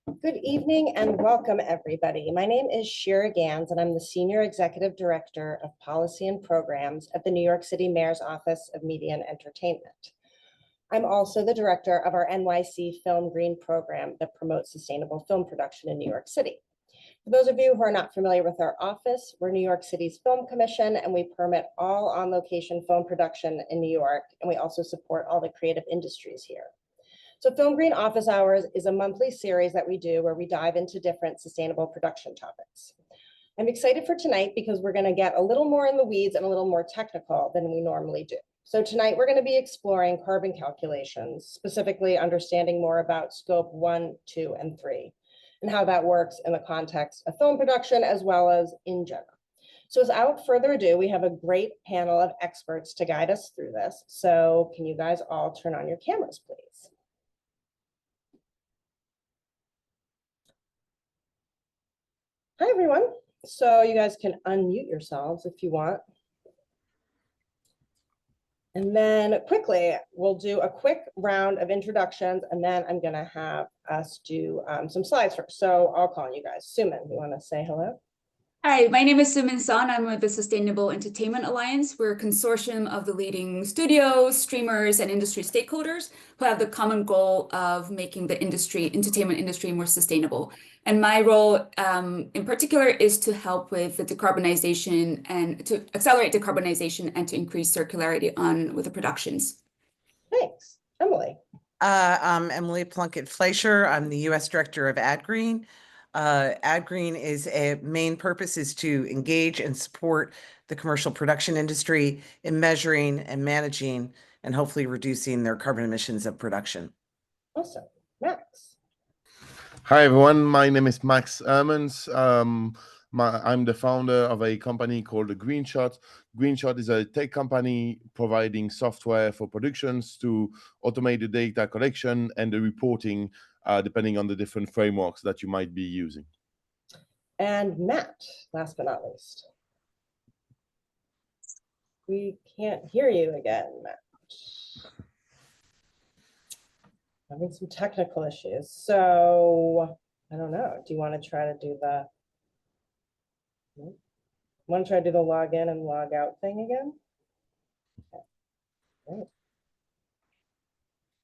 Good evening and welcome, everybody. My name is Shira Gans, and I'm the Senior Executive Director of Policy and Programs at the New York City Mayor's Office of Media and Entertainment. I'm also the director of our NYC Film Green program that promotes sustainable film production in New York City. For those of you who are not familiar with our office, we're New York City's Film Commission, and we permit all on-location film production in New York, and we also support all the creative industries here. So Film Green Office Hours is a monthly series that we do where we dive into different sustainable production topics. I'm excited for tonight because we're going to get a little more in the weeds and a little more technical than we normally do. So tonight we're going to be exploring carbon calculations, specifically understanding more about scope 1, 2, and 3, and how that works in the context of film production as well as in general. So without further ado, we have a great panel of experts to guide us through this. So can you guys all turn on your cameras, please? Hi, everyone. So you guys can unmute yourselves if you want. And then quickly, we'll do a quick round of introductions, and then I'm going to have us do some slides first. So I'll call on you guys. Sumin, you want to say hello? Hi, my name is Sumin. I'm with the Sustainable Entertainment Alliance. We're a consortium of the leading studios, streamers, and industry stakeholders who have the common goal of making the entertainment industry more sustainable. And my role in particular is to help with the decarbonization and to accelerate decarbonization and to increase circularity with the productions. Thanks. Emily. I'm Emily Plunkett Fleischer. I'm the U.S. Director of AdGreen. AdGreen is a main purpose is to engage and support the commercial production industry in measuring and managing and hopefully reducing their carbon emissions of production. Awesome. Max. Hi, everyone. My name is Max Hermans. I'm the founder of a company called TheGreenShot. GreenShot is a tech company providing software for productions to automate the data collection and the reporting depending on the different frameworks that you might be using. And Matt, last but not least. We can't hear you again, Matt. Having some technical issues. So I don't know. Do you want to try to do the log in and log out thing again? Okay.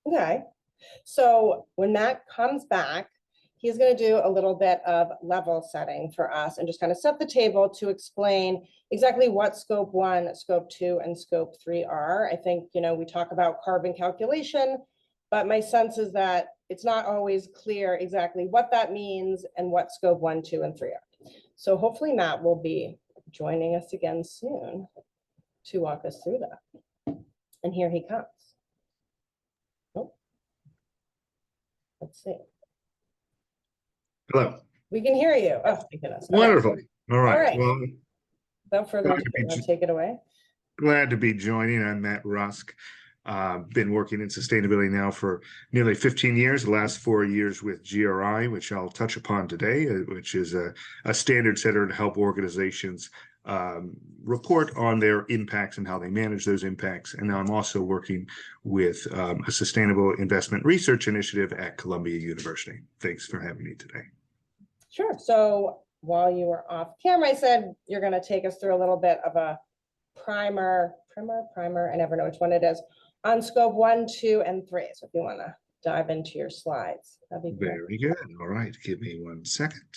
Okay. So when Matt comes back, he's going to do a little bit of level setting for us and just kind of set the table to explain exactly what scope 1, scope 2, and scope 3 are. I think, we talk about carbon calculation, but my sense is that it's not always clear exactly what that means and what scope 1, 2, and 3 are. So hopefully Matt will be joining us again soon to walk us through that. And here he comes. Let's see. Hello. We can hear you. Oh, thank goodness. Wonderful. Okay. All right. All right. Well, without further ado, take it away. Glad to be joining. I'm Matt Rusk. Been working in sustainability now for nearly 15 years, the last 4 years with GRI, which I'll touch upon today, which is a standard setter to help organizations report on their impacts and how they manage those impacts. And now I'm also working with a sustainable investment research initiative at Columbia University. Thanks for having me today. Sure. So while you were off camera, I said you're going to take us through a little bit of a primer, I never know which one it is, on scope 1, 2, and 3. So if you want to dive into your slides, that'd be great. Very good. All right. Give me 1 second.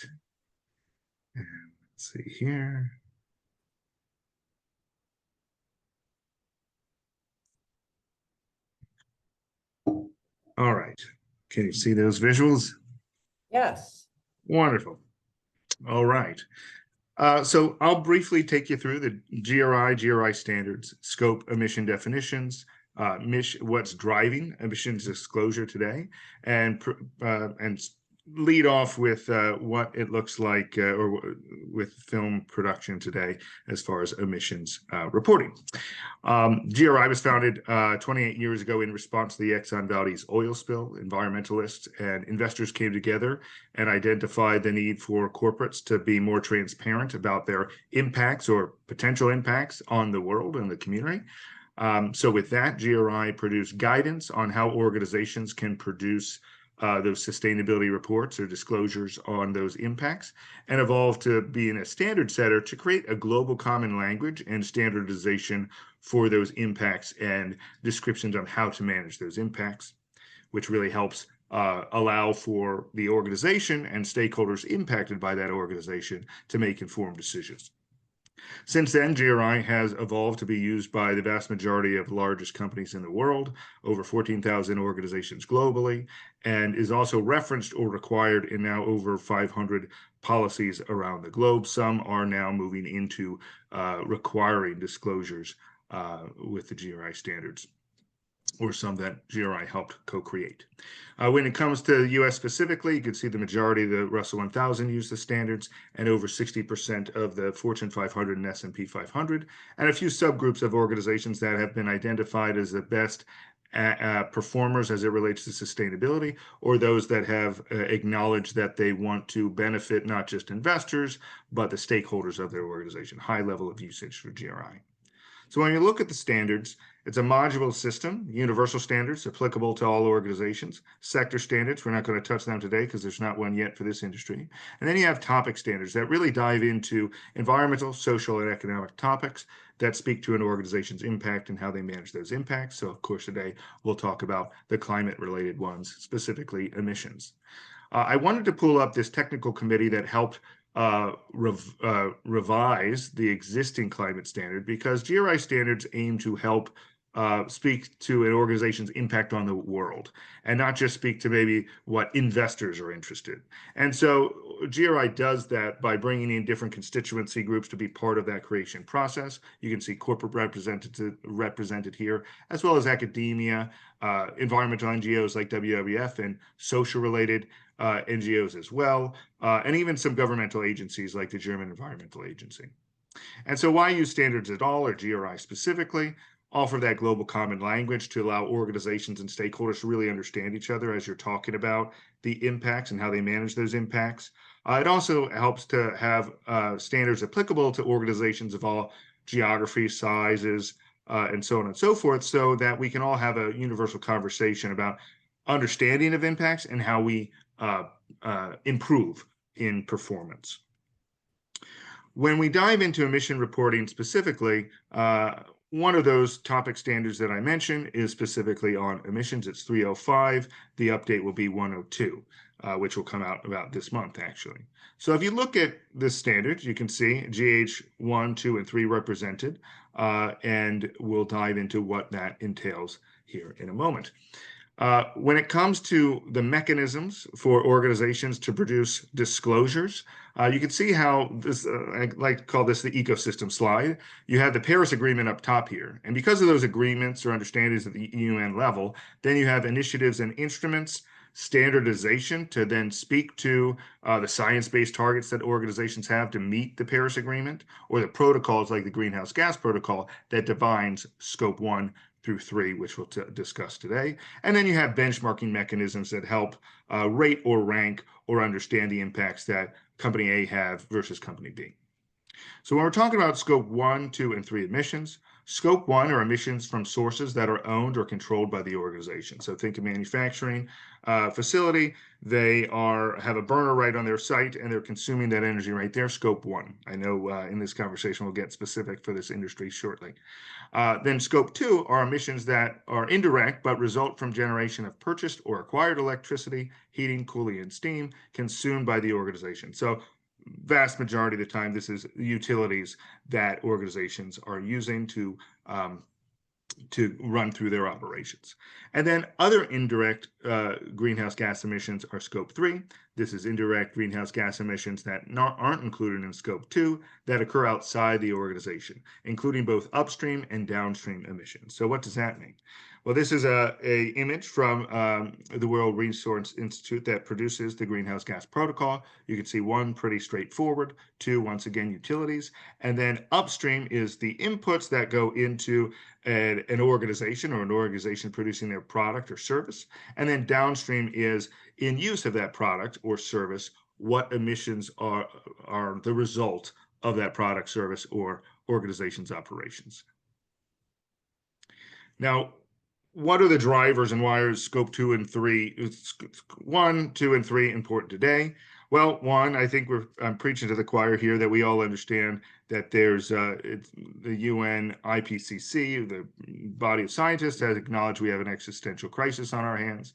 And let's see here. All right. Can you see those visuals? Yes. Wonderful. All right. So I'll briefly take you through the GRI standards, scope emission definitions, what's driving emissions disclosure today, and lead off with what it looks like or with film production today as far as emissions reporting. GRI was founded 28 years ago in response to the Exxon Valdez oil spill. Environmentalists and investors came together and identified the need for corporates to be more transparent about their impacts or potential impacts on the world and the community. So with that, GRI produced guidance on how organizations can produce those sustainability reports or disclosures on those impacts, and evolved to being a standard setter to create a global common language and standardization for those impacts and descriptions on how to manage those impacts, which really helps allow for the organization and stakeholders impacted by that organization to make informed decisions. Since then, GRI has evolved to be used by the vast majority of the largest companies in the world, over 14,000 organizations globally, and is also referenced or required in now over 500 policies around the globe. Some are now moving into requiring disclosures with the GRI standards, or some that GRI helped co-create. When it comes to the US specifically, you can see the majority of the Russell 1000 use the standards, and over 60% of the Fortune 500 and S&P 500, and a few subgroups of organizations that have been identified as the best performers as it relates to sustainability, or those that have acknowledged that they want to benefit not just investors, but the stakeholders of their organization. High level of usage for GRI. So when you look at the standards, it's a modular system, universal standards applicable to all organizations, sector standards, we're not going to touch them today because there's not one yet for this industry. And then you have topic standards that really dive into environmental, social, and economic topics that speak to an organization's impact and how they manage those impacts. So of course, today we'll talk about the climate-related ones, specifically emissions. I wanted to pull up this technical committee that helped revise the existing climate standard, because GRI standards aim to help speak to an organization's impact on the world, and not just speak to maybe what investors are interested. And so GRI does that by bringing in different constituency groups to be part of that creation process. You can see corporate represented here, as well as academia, environmental NGOs like WWF, and social-related NGOs as well, and even some governmental agencies like the German Environmental Agency. And so why use standards at all, or GRI specifically? Offer that global common language to allow organizations and stakeholders to really understand each other as you're talking about the impacts and how they manage those impacts. It also helps to have standards applicable to organizations of all geographies, sizes, and so on and so forth, so that we can all have a universal conversation about understanding of impacts and how we improve in performance. When we dive into emission reporting specifically, one of those topic standards that I mentioned is specifically on emissions. It's 305. The update will be 102, which will come out about this month, actually. So if you look at this standard, you can see GH 1, 2, and 3 represented, and we'll dive into what that entails here in a moment. When it comes to the mechanisms for organizations to produce disclosures, you can see how this, I like to call this the ecosystem slide. You have the Paris Agreement up top here. And because of those agreements or understandings at the UN level, then you have initiatives and instruments, standardization to then speak to the science-based targets that organizations have to meet the Paris Agreement, or the protocols like the Greenhouse Gas Protocol that defines Scope 1 through 3, which we'll discuss today. And then you have benchmarking mechanisms that help rate or rank or understand the impacts that company A have versus company B. So when we're talking about Scope 1, 2, and 3 emissions, Scope 1 are emissions from sources that are owned or controlled by the organization. So think of manufacturing facility. They have a burner right on their site, and they're consuming that energy right there, Scope 1. I know in this conversation we'll get specific for this industry shortly. Then Scope 2 are emissions that are indirect but result from generation of purchased or acquired electricity, heating, cooling, and steam consumed by the organization. So vast majority of the time, this is utilities that organizations are using to run through their operations. And then other indirect greenhouse gas emissions are Scope 3. This is indirect greenhouse gas emissions that aren't included in Scope 2 that occur outside the organization, including both upstream and downstream emissions. So what does that mean? Well, this is a image from the World Resource Institute that produces the Greenhouse Gas Protocol. You can see 1, pretty straightforward. 2, once again, utilities. And then upstream is the inputs that go into an organization, or an organization producing their product or service. And then downstream is in use of that product or service, what emissions are the result of that product, service, or organization's operations. Now, what are the drivers and why are scope 2 and 3, 1, 2, and 3 important today? Well, one, I think I'm preaching to the choir here that we all understand that there's the UN IPCC, the body of scientists, has acknowledged we have an existential crisis on our hands.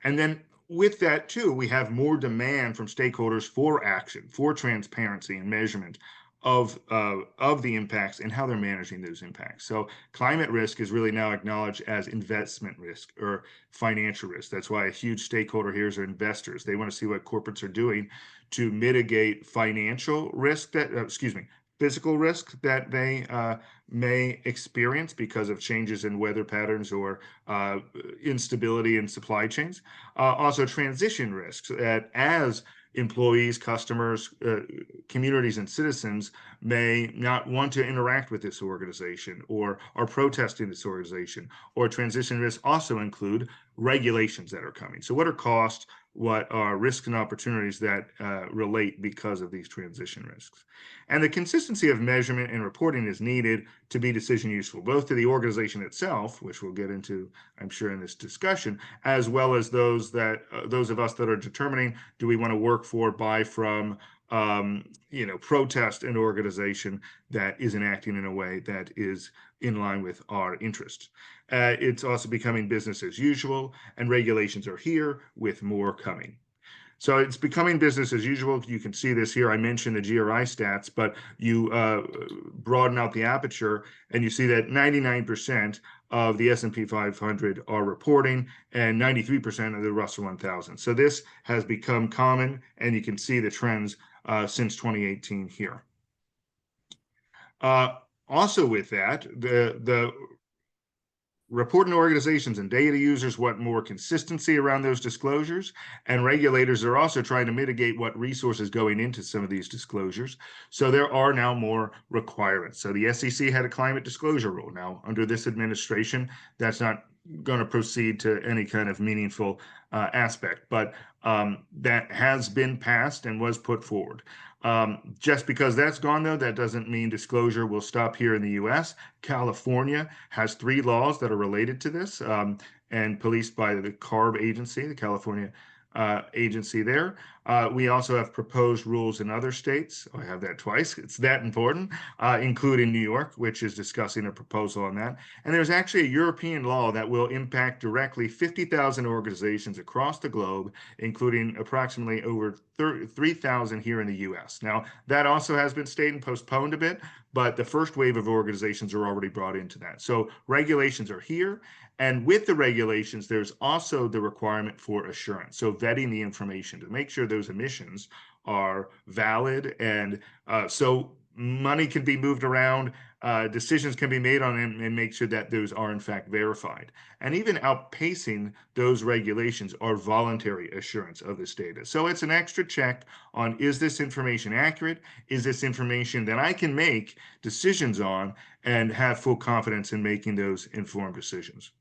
And then with that too, we have more demand from stakeholders for action, for transparency and measurement of the impacts and how they're managing those impacts. So climate risk is really now acknowledged as investment risk or financial risk. That's why a huge stakeholder here is our investors. They want to see what corporates are doing to mitigate financial risk that, physical risk that they may experience because of changes in weather patterns or instability in supply chains. Also transition risks that as employees, customers, communities, and citizens may not want to interact with this organization or are protesting this organization. Or transition risks also include regulations that are coming. So what are costs? What are risks and opportunities that relate because of these transition risks? And the consistency of measurement and reporting is needed to be decision useful, both to the organization itself, which we'll get into, I'm sure, in this discussion, as well as those of us that are determining, do we want to work for, buy from, protest an organization that isn't acting in a way that is in line with our interests. It's also becoming business as usual, and regulations are here with more coming. So it's becoming business as usual. You can see this here. I mentioned the GRI stats, but you broaden out the aperture and you see that 99% of the S&P 500 are reporting and 93% of the Russell 1000. So this has become common, and you can see the trends since 2018 here. Also with that, the reporting organizations and data users want more consistency around those disclosures, and regulators are also trying to mitigate what resources going into some of these disclosures. So there are now more requirements. So the S.E.A had a climate disclosure rule. Now, under this administration, that's not going to proceed to any kind of meaningful aspect, but that has been passed and was put forward. Just because that's gone, though, that doesn't mean disclosure will stop here in the US. California has 3 laws that are related to this and policed by the CARB agency, the California agency there. We also have proposed rules in other states. I have that twice. It's that important, including New York, which is discussing a proposal on that. And there's actually a European law that will impact directly 50,000 organizations across the globe, including approximately over 3,000 here in the US. Now, that also has been stayed and postponed a bit, but the first wave of organizations are already brought into that. So regulations are here. And with the regulations, there's also the requirement for assurance. So vetting the information to make sure those emissions are valid. And so money can be moved around, decisions can be made on them, and make sure that those are in fact verified. And even outpacing those regulations are voluntary assurance of this data. So it's an extra check on, is this information accurate? Is this information that I can make decisions on and have full confidence in making those informed decisions?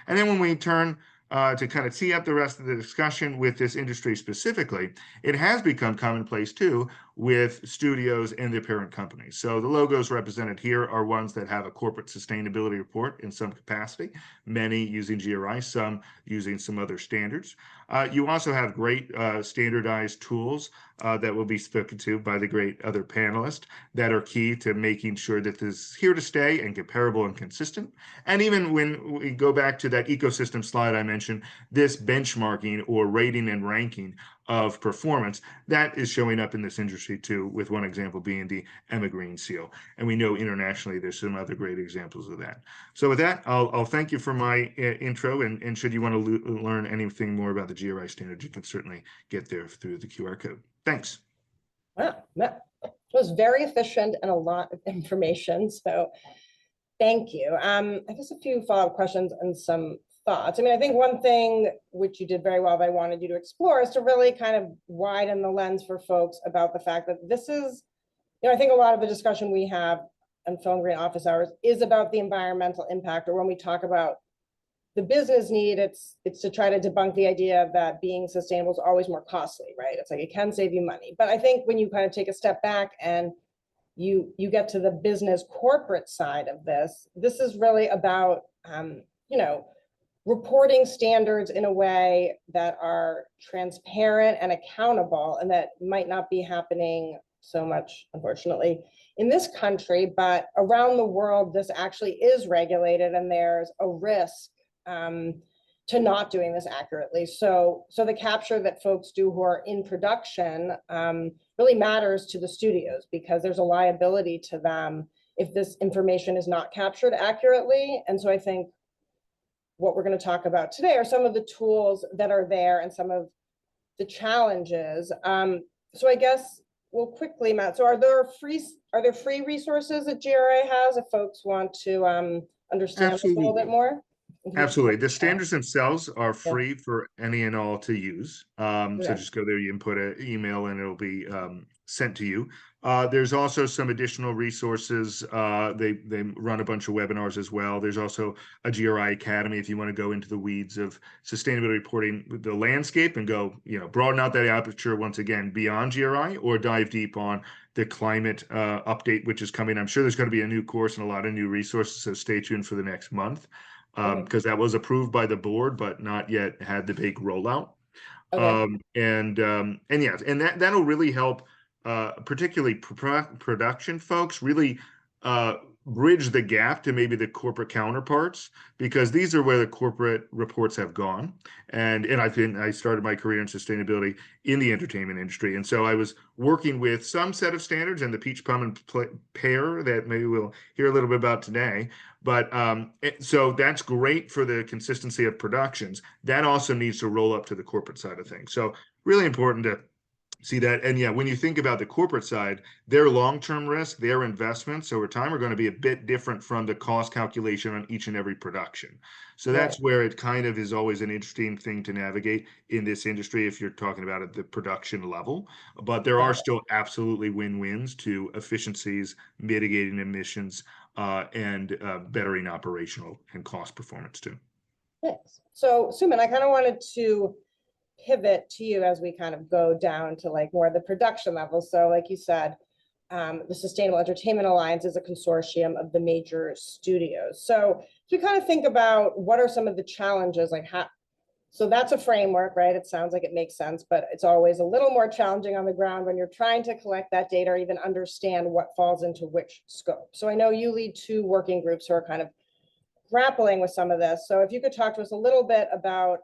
And then when we turn to kind of tee up the rest of the discussion with this industry specifically, it has become commonplace too with studios and their parent companies. So the logos represented here are ones that have a corporate sustainability report in some capacity, many using GRI, some using some other standards. You also have great standardized tools that will be spoken to by the great other panelists that are key to making sure that this is here to stay and comparable and consistent. And even when we go back to that ecosystem slide I mentioned, this benchmarking or rating and ranking of performance, that is showing up in this industry too, with one example being the AdGreen seal. And we know internationally there's some other great examples of that. So with that, I'll thank you for my intro, and should you want to learn anything more about the GRI standard, you can certainly get there through the QR code. Thanks. Wow, that was very efficient and a lot of information. So thank you. I guess a few follow-up questions and some thoughts. I mean, I think one thing which you did very well that I wanted you to explore is to really kind of widen the lens for folks about the fact that this is, I think a lot of the discussion we have on Phone Green office hours is about the environmental impact, or when we talk about the business need, it's to try to debunk the idea that being sustainable is always more costly, right? It's like it can save you money. But I think when you kind of take a step back and you get to the business corporate side of this, this is really about, reporting standards in a way that are transparent and accountable, and that might not be happening so much, unfortunately, in this country, but around the world, this actually is regulated, and there's a risk to not doing this accurately. So the capture that folks do who are in production really matters to the studios, because there's a liability to them if this information is not captured accurately. And so I think what we're going to talk about today are some of the tools that are there and some of the challenges. So I guess we'll quickly, Matt, so are there free resources that GRI has if folks want to understand this a little bit more? Absolutely. The standards themselves are free for any and all to use. So Okay. just go there, you can put an email and it'll be sent to you. There's also some additional resources. They run a bunch of webinars as well. There's also a GRI Academy if you want to go into the weeds of sustainability reporting, the landscape, and go, broaden out that aperture once again beyond GRI, or dive deep on the climate update, which is coming. I'm sure there's going to be a new course and a lot of new resources, so stay tuned for the next month. Because that was approved by the board, but not yet had the big rollout. Okay. And that'll really help, particularly production folks, really bridge the gap to maybe the corporate counterparts, because these are where the corporate reports have gone. And I started my career in sustainability in the entertainment industry, and so I was working with some set of standards and the peach plum and pear that maybe we'll hear a little bit about today. But so that's great for the consistency of productions. That also needs to roll up to the corporate side of things. So really important to see that. And yeah, when you think about the corporate side, their long-term risk, their investments over time are going to be a bit different from the cost calculation on each and every production. So that's where it kind of is always an interesting thing to navigate in this industry if you're talking about at the production level. But there are still absolutely win-wins to efficiencies, mitigating emissions, and bettering operational and cost performance too. Thanks. So Sumin, I kind of wanted to pivot to you as we kind of go down to like more of the production level. So like you said, the Sustainable Entertainment Alliance is a consortium of the major studios. So if you kind of think about what are some of the challenges, like so that's a framework, right? It sounds like it makes sense, but it's always a little more challenging on the ground when you're trying to collect that data or even understand what falls into which scope. So I know you lead two working groups who are kind of grappling with some of this. So if you could talk to us a little bit about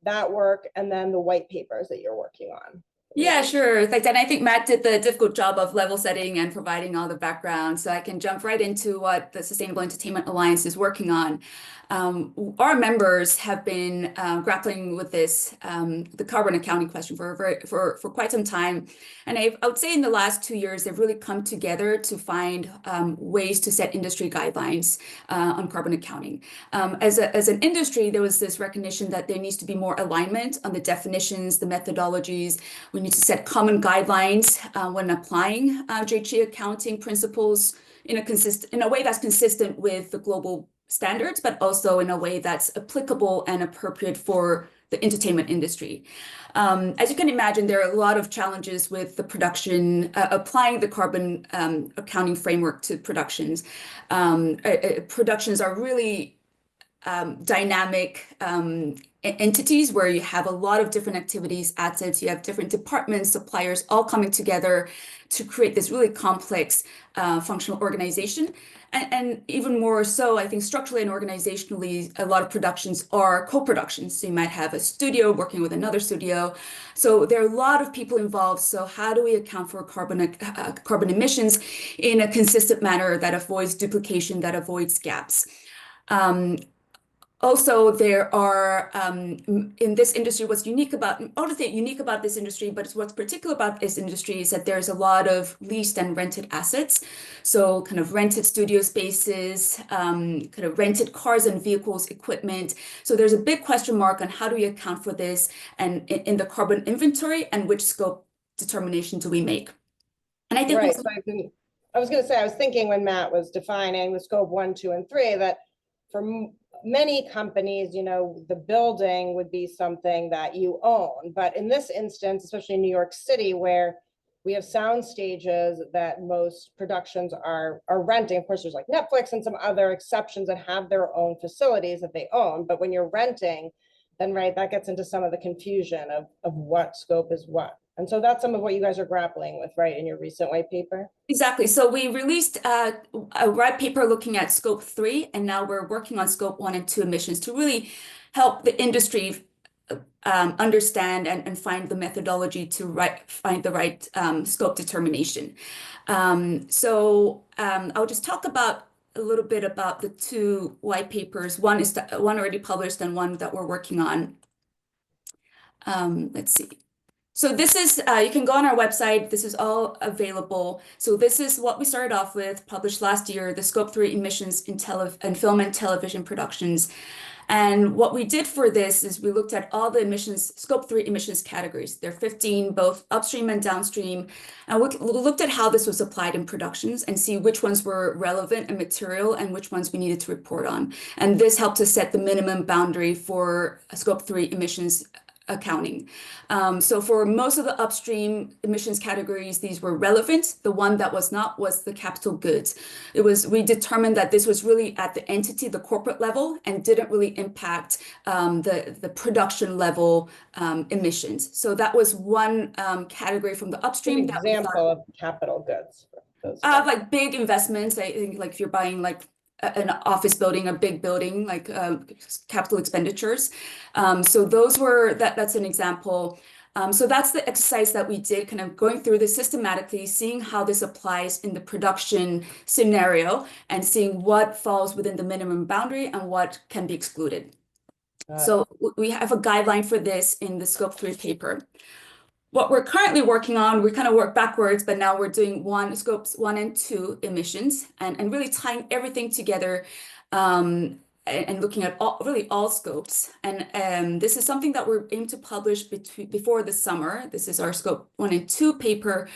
that work and then the white papers that you're working on. Yeah, sure. Thanks. And I think Matt did the difficult job of level setting and providing all the background. So I can jump right into what the Sustainable Entertainment Alliance is working on. Our members have been grappling with this, the carbon accounting question for quite some time. And I would say in the last 2 years, they've really come together to find ways to set industry guidelines on carbon accounting. As an industry, there was this recognition that there needs to be more alignment on the definitions, the methodologies. We need to set common guidelines when applying GHG accounting principles in a way that's consistent with the global standards, but also in a way that's applicable and appropriate for the entertainment industry. As you can imagine, there are a lot of challenges with the production, applying the carbon accounting framework to productions. Productions are really dynamic entities where you have a lot of different activities, assets, you have different departments, suppliers, all coming together to create this really complex functional organization. And even more so, I think structurally and organizationally, a lot of productions are co-productions. So you might have a studio working with another studio. So there are a lot of people involved. So how do we account for carbon emissions in a consistent manner that avoids duplication, that avoids gaps? Also, there are, in this industry, what's unique about, I don't think unique about this industry, but what's particular about this industry is that there's a lot of leased and rented assets. So kind of rented studio spaces, kind of rented cars and vehicles, equipment. So there's a big question mark on how do we account for this and in the carbon inventory, and which scope determination do we make? And I think right. So I was going to say, I was thinking when Matt was defining the scope 1, 2, and 3, that for many companies, the building would be something that you own. But in this instance, especially in New York City, where We have sound stages that most productions are renting. Of course, there's like Netflix and some other exceptions that have their own facilities that they own. But when you're renting, then right, that gets into some of the confusion of what scope is what. And so that's some of what you guys are grappling with, right, in your recent white paper? Exactly. So we released a white paper looking at scope 3, and now we're working on scope 1 and 2 emissions to really help the industry understand and find the methodology to find the right scope determination. So I'll just talk about a little bit about the 2 white papers. One is one already published and one that we're working on. Let's see. So this is, you can go on our website, this is all available. So this is what we started off with, published last year, the scope 3 emissions in film and television productions. And what we did for this is we looked at all the emissions, scope 3 emissions categories. There are 15, both upstream and downstream. And we looked at how this was applied in productions and see which ones were relevant and material and which ones we needed to report on. And this helped us set the minimum boundary for scope 3 emissions accounting. So for most of the upstream emissions categories, these were relevant. The one that was not was the capital goods. We determined that this was really at the entity, the corporate level, and didn't really impact the production level emissions. So that was one category from the upstream. An example of capital goods. Like big investments. I think like if you're buying like an office building, a big building, like capital expenditures. So those were, that's an example. So that's the exercise that we did, kind of going through this systematically, seeing how this applies in the production scenario and seeing what falls within the minimum boundary and what can be excluded. So we have a guideline for this in the scope 3 paper. What we're currently working on, we kind of work backwards, but now we're doing scopes 1 and 2 emissions and really tying everything together and looking at all scopes. And this is something that we're aiming to publish before the summer. This is our scope 1 and 2 paper,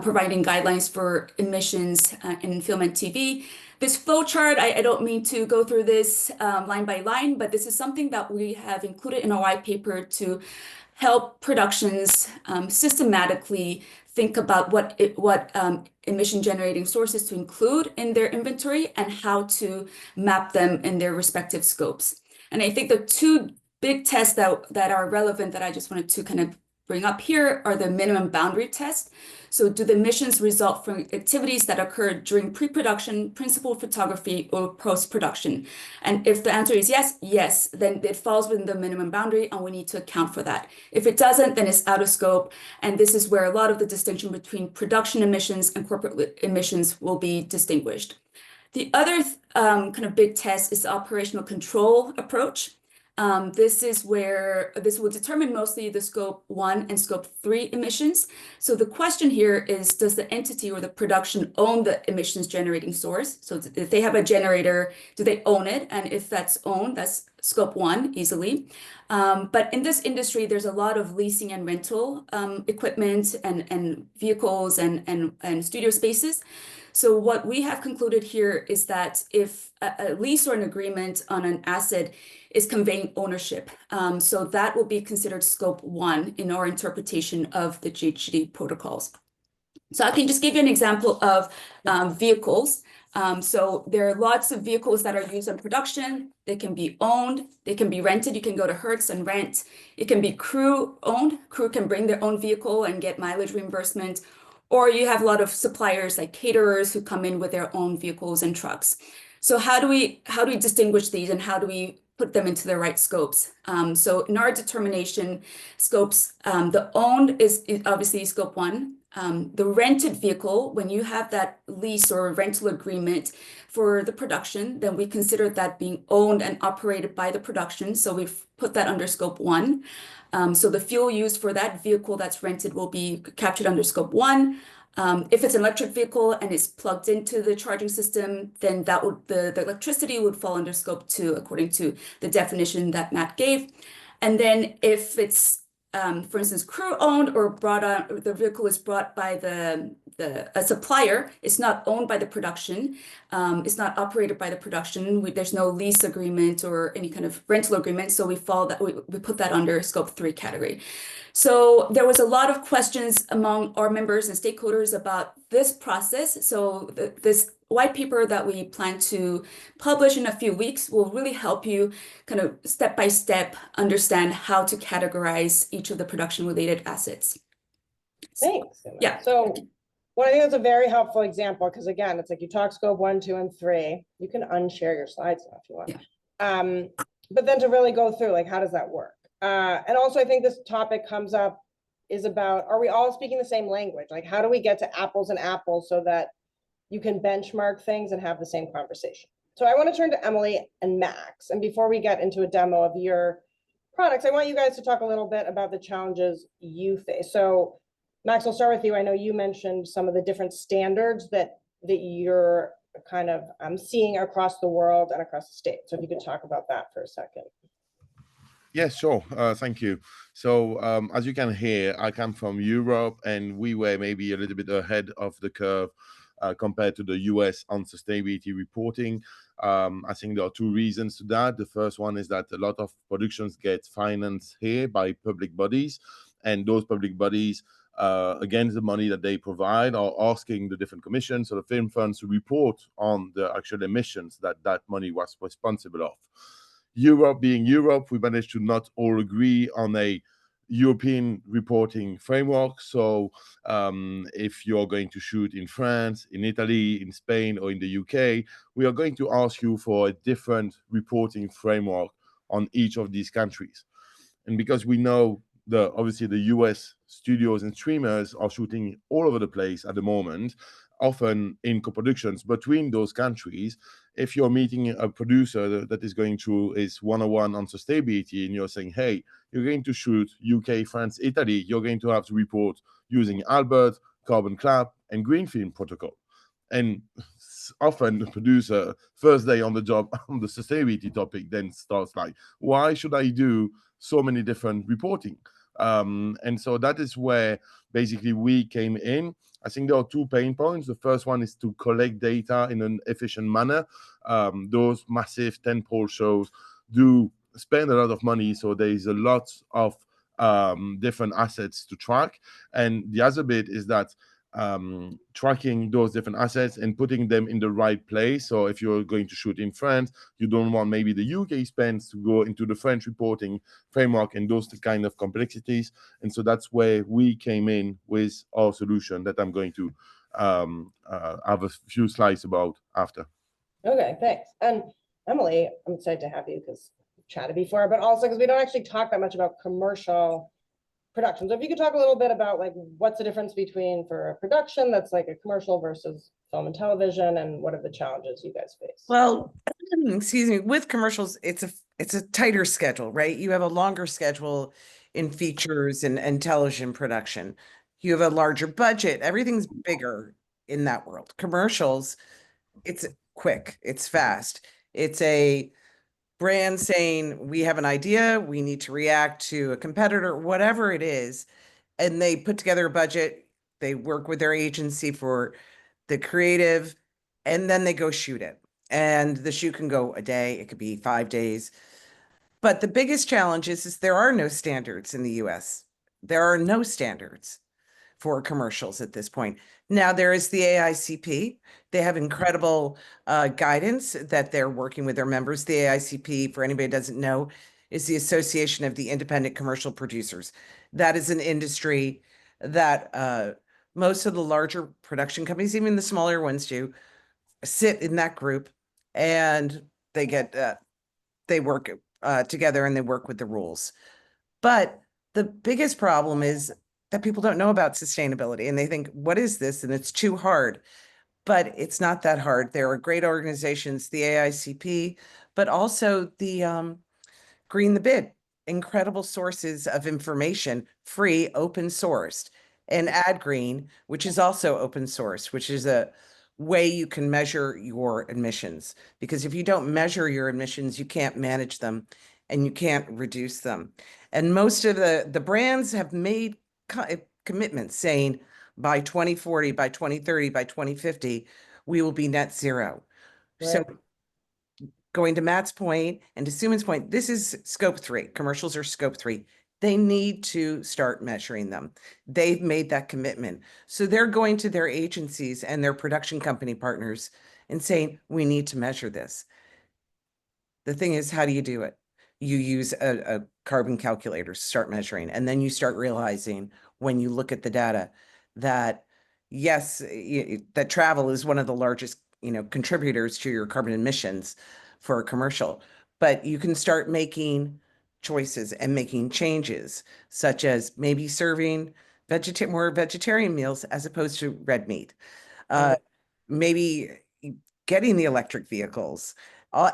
providing guidelines for emissions in film and TV. This flow chart, I don't mean to go through this line by line, but this is something that we have included in our white paper to help productions systematically think about what emission generating sources to include in their inventory and how to map them in their respective scopes. And I think the 2 big tests that are relevant that I just wanted to kind of bring up here are the minimum boundary test. So do the emissions result from activities that occur during pre-production, principal photography, or post-production? And if the answer is yes, then it falls within the minimum boundary and we need to account for that. If it doesn't, then it's out of scope. And this is where a lot of the distinction between production emissions and corporate emissions will be distinguished. The other kind of big test is the operational control approach. This is where this will determine mostly the scope 1 and scope 3 emissions. So the question here is, does the entity or the production own the emissions generating source? So if they have a generator, do they own it? And if that's owned, that's scope 1 easily. But in this industry, there's a lot of leasing and rental equipment and vehicles and studio spaces. So what we have concluded here is that if a lease or an agreement on an asset is conveying ownership, so that will be considered scope 1 in our interpretation of the GHG protocols. So I can just give you an example of vehicles. So there are lots of vehicles that are used in production. They can be owned, they can be rented. You can go to Hertz and rent. It can be crew owned. Crew can bring their own vehicle and get mileage reimbursement. Or you have a lot of suppliers like caterers who come in with their own vehicles and trucks. So how do we distinguish these and how do we put them into the right scopes? So in our determination scopes, the owned is obviously scope 1. The rented vehicle, when you have that lease or rental agreement for the production, then we consider that being owned and operated by the production. So we've put that under scope 1. So the fuel used for that vehicle that's rented will be captured under scope 1. If it's an electric vehicle and it's plugged into the charging system, then that would the electricity would fall under scope 2 according to the definition that Matt gave. And then if it's for instance, crew owned or brought on, the vehicle is brought by the a supplier is not owned by the production, it's not operated by the production. There's no lease agreement or any kind of rental agreement, so we put that under Scope 3 category. So there was a lot of questions among our members and stakeholders about this process. So this white paper that we plan to publish in a few weeks will really help you kind of step by step understand how to categorize each of the production related assets. Thanks. Yeah. So well, I think that's a very helpful example, because again, it's like you talk scope 1, 2, and 3. You can unshare your slides now if you want. Yeah. But then to really go through, like, how does that work? And also I think this topic comes up is about, are we all speaking the same language? Like, how do we get to apples and apples so that you can benchmark things and have the same conversation? So I want to turn to Emily and Max. And before we get into a demo of your products, I want you guys to talk a little bit about the challenges you face. So Max, I'll start with you. I know you mentioned some of the different standards that you're kind of seeing across the world and across the state. So if you could talk about that for a second. Yes, sure. Thank you. So as you can hear, I come from Europe, and we were maybe a little bit ahead of the curve compared to the US on sustainability reporting. I think there are two reasons to that. The first one is that a lot of productions get financed here by public bodies, and those public bodies, against the money that they provide, are asking the different commissions or the film funds to report on the actual emissions that that money was responsible of. Europe being Europe, we managed to not all agree on a European reporting framework. So if you're going to shoot in France, in Italy, in Spain, or in the UK, we are going to ask you for a different reporting framework on each of these countries. And because we know obviously the US studios and streamers are shooting all over the place at the moment, often in co-productions between those countries. If you're meeting a producer that is going through his 101 on sustainability, and you're saying, hey, you're going to shoot UK, France, Italy, you're going to have to report using Albert, Carbon Clap, and Green Film Protocol. And often the producer, first day on the job on the sustainability topic, then starts like, why should I do so many different reporting? And so that is where basically we came in. I think there are two pain points. The first one is to collect data in an efficient manner. Those massive tentpole shows do spend a lot of money, so there is a lot of different assets to track. And the other bit is that tracking those different assets and putting them in the right place. So if you're going to shoot in France, you don't want maybe the UK spends to go into the French reporting framework and those kind of complexities. And so that's where we came in with our solution that I'm going to have a few slides about after. Okay, thanks. And Emily, I'm excited to have you because we've chatted before, but also because we don't actually talk that much about commercial production. So if you could talk a little bit about like what's the difference between for a production that's like a commercial versus film and television, and what are the challenges you guys face? Well, excuse me, with commercials, it's a tighter schedule, right? You have a longer schedule in features and television production. You have a larger budget. Everything's bigger in that world. Commercials, it's quick, it's fast. It's a brand saying, we have an idea, we need to react to a competitor, whatever it is, and they put together a budget, they work with their agency for the creative, and then they go shoot it. And the shoot can go a day, it could be 5 days. But the biggest challenge is there are no standards in the US. There are no standards for commercials at this point. Now there is the AICP. They have incredible guidance that they're working with their members. The AICP, for anybody who doesn't know, is the Association of the Independent Commercial Producers. That is an industry that most of the larger production companies, even the smaller ones do, sit in that group, and they get they work together and they work with the rules. But the biggest problem is that people don't know about sustainability, and they think, what is this? And it's too hard. But it's not that hard. There are great organizations, the AICP, but also the Green the Bid, incredible sources of information, free, open sourced, and AdGreen, which is also open source, which is a way you can measure your emissions. Because if you don't measure your emissions, you can't manage them and you can't reduce them. And most of the brands have made commitments saying, by 2040, by 2030, by 2050, we will be net zero. So Right. going to Matt's point and to Sumin's point, this is scope 3. Commercials are scope 3. They need to start measuring them. They've made that commitment. So they're going to their agencies and their production company partners and saying, we need to measure this. The thing is, how do you do it? You use a carbon calculator to start measuring, and then you start realizing when you look at the data that yes, that travel is one of the largest, contributors to your carbon emissions for a commercial, but you can start making choices and making changes, such as maybe serving more vegetarian meals as opposed to red meat. Maybe getting the electric vehicles,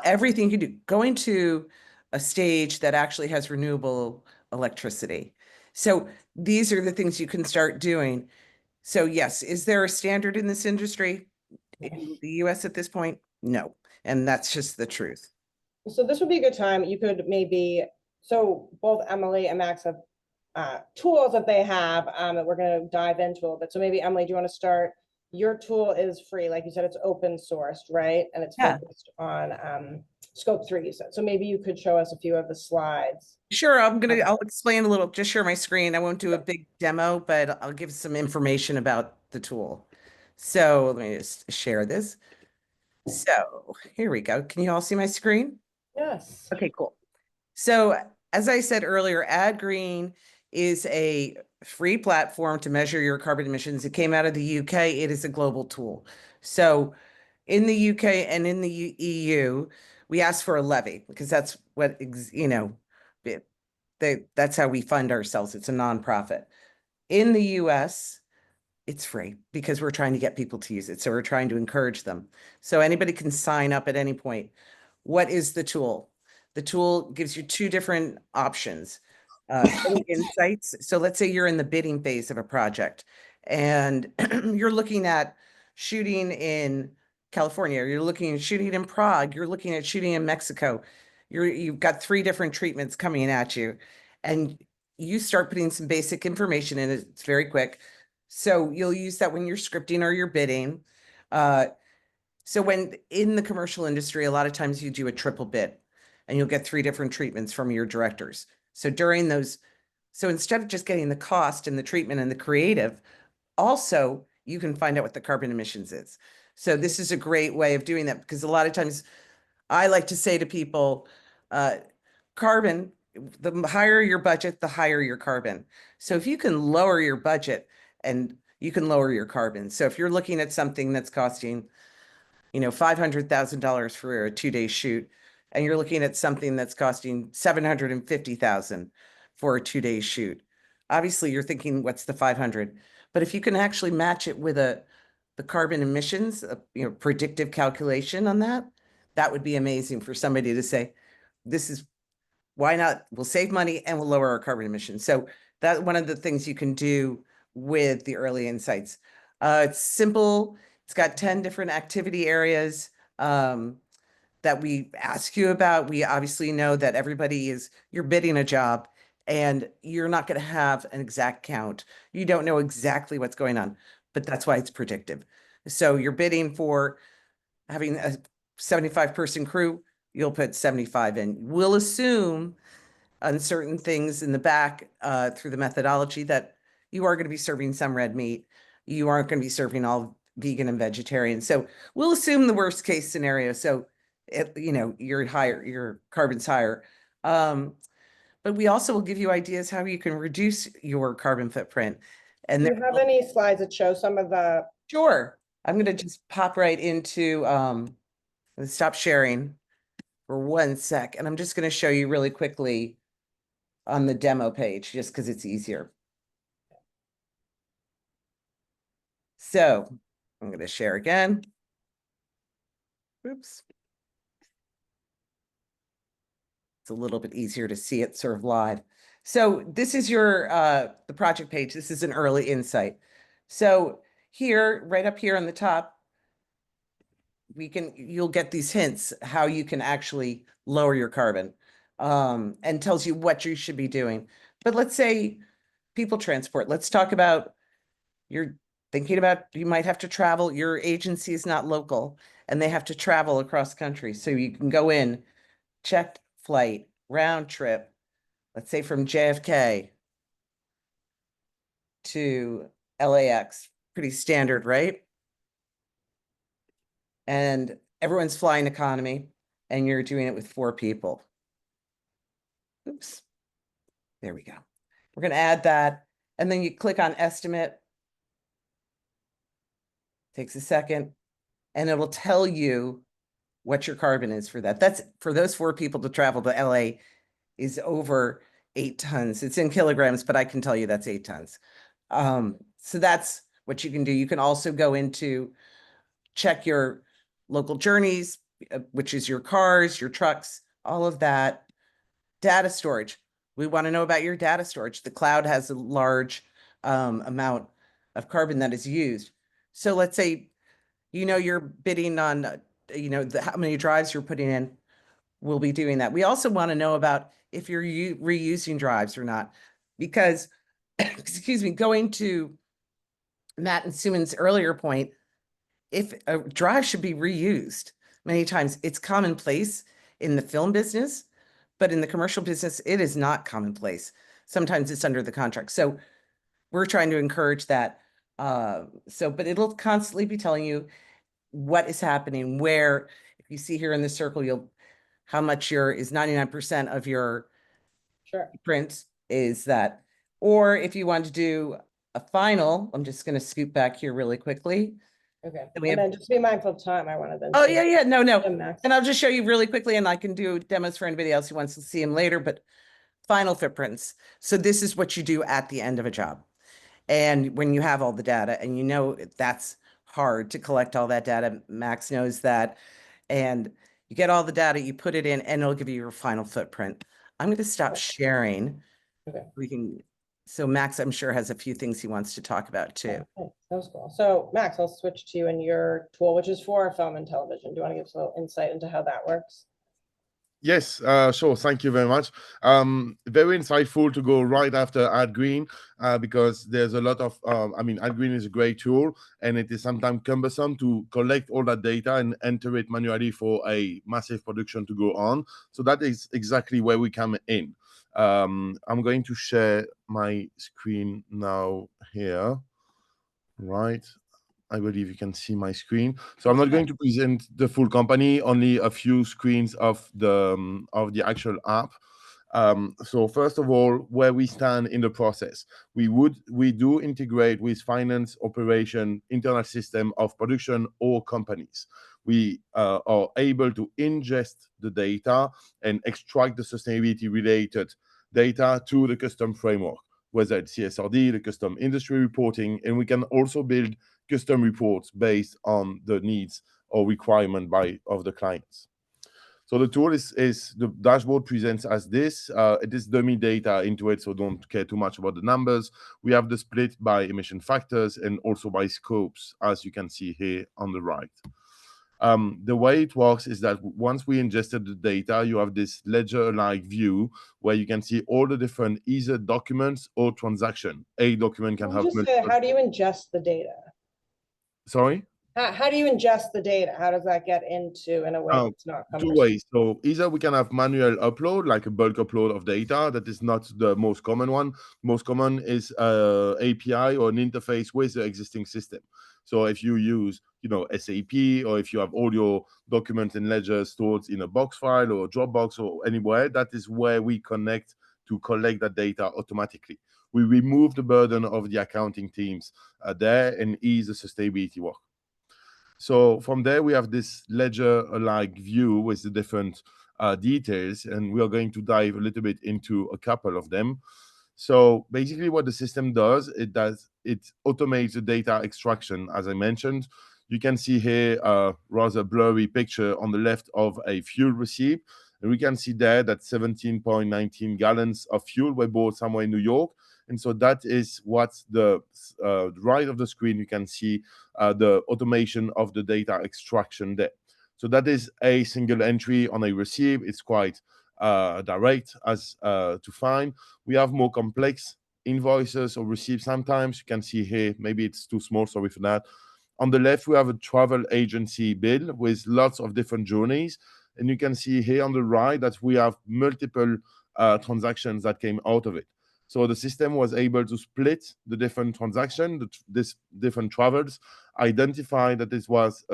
everything you do, going to a stage that actually has renewable electricity. So these are the things you can start doing. So yes, is there a standard in this industry in the US at this point? No. And that's just the truth. So this would be a good time. You could maybe, so both Emily and Max have tools that they have that we're going to dive into a little bit. So maybe Emily, do you want to start? Your tool is free, like you said, it's open sourced, right? And it's Yeah. focused on scope 3, you said. So maybe you could show us a few of the slides. Sure, I'll explain a little, just share my screen. I won't do a big demo, but I'll give some information about the tool. So let me just share this. So here we go. Can you all see my screen? Yes. Okay, cool. So as I said earlier, AdGreen is a free platform to measure your carbon emissions. It came out of the UK. It is a global tool. So in the UK and in the EU, we ask for a levy because that's what, that's how we fund ourselves. It's a nonprofit. In the US, it's free because we're trying to get people to use it. So we're trying to encourage them. So anybody can sign up at any point. What is the tool? The tool gives you 2 different options. Insights. So let's say you're in the bidding phase of a project and you're looking at shooting in California, you're looking at shooting in Prague, you're looking at shooting in Mexico. You've got 3 different treatments coming at you, and you start putting some basic information in it. It's very quick. So you'll use that when you're scripting or you're bidding. So when in the commercial industry, a lot of times you do a triple bid and you'll get 3 different treatments from your directors. So during those, so instead of just getting the cost and the treatment and the creative, also you can find out what the carbon emissions is. So this is a great way of doing that, because a lot of times I like to say to people, carbon, the higher your budget, the higher your carbon. So if you can lower your budget, and you can lower your carbon. So if you're looking at something that's costing, $500,000 for a 2-day shoot, and you're looking at something that's costing $750,000 for a 2-day shoot, obviously you're thinking, what's the 500? But if you can actually match it with the carbon emissions, predictive calculation on that, that would be amazing for somebody to say, this is why not? We'll save money and we'll lower our carbon emissions. So that's one of the things you can do with the early insights. It's simple. It's got 10 different activity areas that we ask you about. We obviously know that you're bidding a job and you're not going to have an exact count. You don't know exactly what's going on, but that's why it's predictive. So you're bidding for having a 75-person crew, you'll put 75 in. We'll assume on certain things in the back through the methodology that you are going to be serving some red meat. You aren't going to be serving all vegan and vegetarian. So we'll assume the worst case scenario. So your carbon's higher. But we also will give you ideas how you can reduce your carbon footprint. And Do you have any slides that show some of the? Sure. I'm going to just pop right into, stop sharing for 1 sec. And I'm just going to show you really quickly on the demo page, just because it's easier. So I'm going to share again. Oops. It's a little bit easier to see it sort of live. So this is your the project page. This is an early insight. So here, right up here on the top, you'll get these hints how you can actually lower your carbon, and tells you what you should be doing. But let's say people transport. Let's talk about thinking about you might have to travel, your agency is not local and they have to travel across country. So you can go in, check flight, round trip, let's say from JFK to LAX, pretty standard, right? And everyone's flying economy and you're doing it with 4 people. Oops. There we go. We're going to add that. And then you click on estimate. Takes a second. And it'll tell you what your carbon is for that. That's for those 4 people to travel to LA is over 8 tons. It's in kilograms, but I can tell you that's 8 tons. So that's what you can do. You can also go into check your local journeys, which is your cars, your trucks, all of that. Data storage. We want to know about your data storage. The cloud has a large amount of carbon that is used. So let's say, you're bidding on, how many drives you're putting in. We'll be doing that. We also want to know about if you're reusing drives or not, because, excuse me, going to Matt and Sumin's earlier point, if a drive should be reused many times, it's commonplace in the film business, but in the commercial business, it is not commonplace. Sometimes it's under the contract. So we're trying to encourage that. But it'll constantly be telling you what is happening, where, if you see here in the circle, how much is 99% of your Sure. print is that. Or if you want to do a final, I'm just going to scoot back here really quickly. Okay. And we And have- then just be mindful of time. I want to then. Oh, see yeah, no. the max. And I'll just show you really quickly, and I can do demos for anybody else who wants to see them later, but final footprints. So this is what you do at the end of a job. And when you have all the data, and that's hard to collect all that data, Max knows that. And you get all the data, you put it in, and it'll give you your final footprint. I'm going to stop sharing. Okay. So Max, I'm sure, has a few things he wants to talk about too. Okay, that was cool. So Max, I'll switch to you and your tool, which is for film and television. Do you want to give us a little insight into how that works? Yes, sure. Thank you very much. Very insightful to go right after AdGreen because there's a lot of, AdGreen is a great tool and it is sometimes cumbersome to collect all that data and enter it manually for a massive production to go on. So that is exactly where we come in. I'm going to share my screen now here, right? I believe you can see my screen. So I'm not going to present the full company, only a few screens of the actual app. So first of all, where we stand in the process, we do integrate with finance, operation, internal system of production or companies. We are able to ingest the data and extract the sustainability related data to the custom framework, whether it's CSRD, the custom industry reporting, and we can also build custom reports based on the needs or requirement of the clients. So the tool is the dashboard presents as this. It is dummy data into it, so don't care too much about the numbers. We have the split by emission factors and also by scopes, as you can see here on the right. The way it works is that once we ingested the data, you have this ledger-like view where you can see all the different either documents or transaction. A document can have multiple. How do you ingest the data? Sorry? How do you ingest the data? How does that get into in a way that's not Two ways. So either we can have manual upload, like a bulk upload of data. That is not the most common one. Most common is API or an interface with the existing system. So if you use, S.E.A or if you have all your documents and ledgers stored in a box file or a Dropbox or anywhere, that is where we connect to collect that data automatically. We remove the burden of the accounting teams there and ease the sustainability work. So from there, we have this ledger-like view with the different details, and we are going to dive a little bit into a couple of them. So basically what the system does, it automates the data extraction, as I mentioned. You can see here a rather blurry picture on the left of a fuel receipt. And we can see there that 17.19 gallons of fuel were bought somewhere in New York. And so that is what the right of the screen, you can see the automation of the data extraction there. So that is a single entry on a receipt. It's quite direct as to find. We have more complex invoices or receipts. Sometimes you can see here, maybe it's too small, sorry for that. On the left, we have a travel agency bill with lots of different journeys. And you can see here on the right that we have multiple transactions that came out of it. So the system was able to split the different transactions, this different travels, identify that this was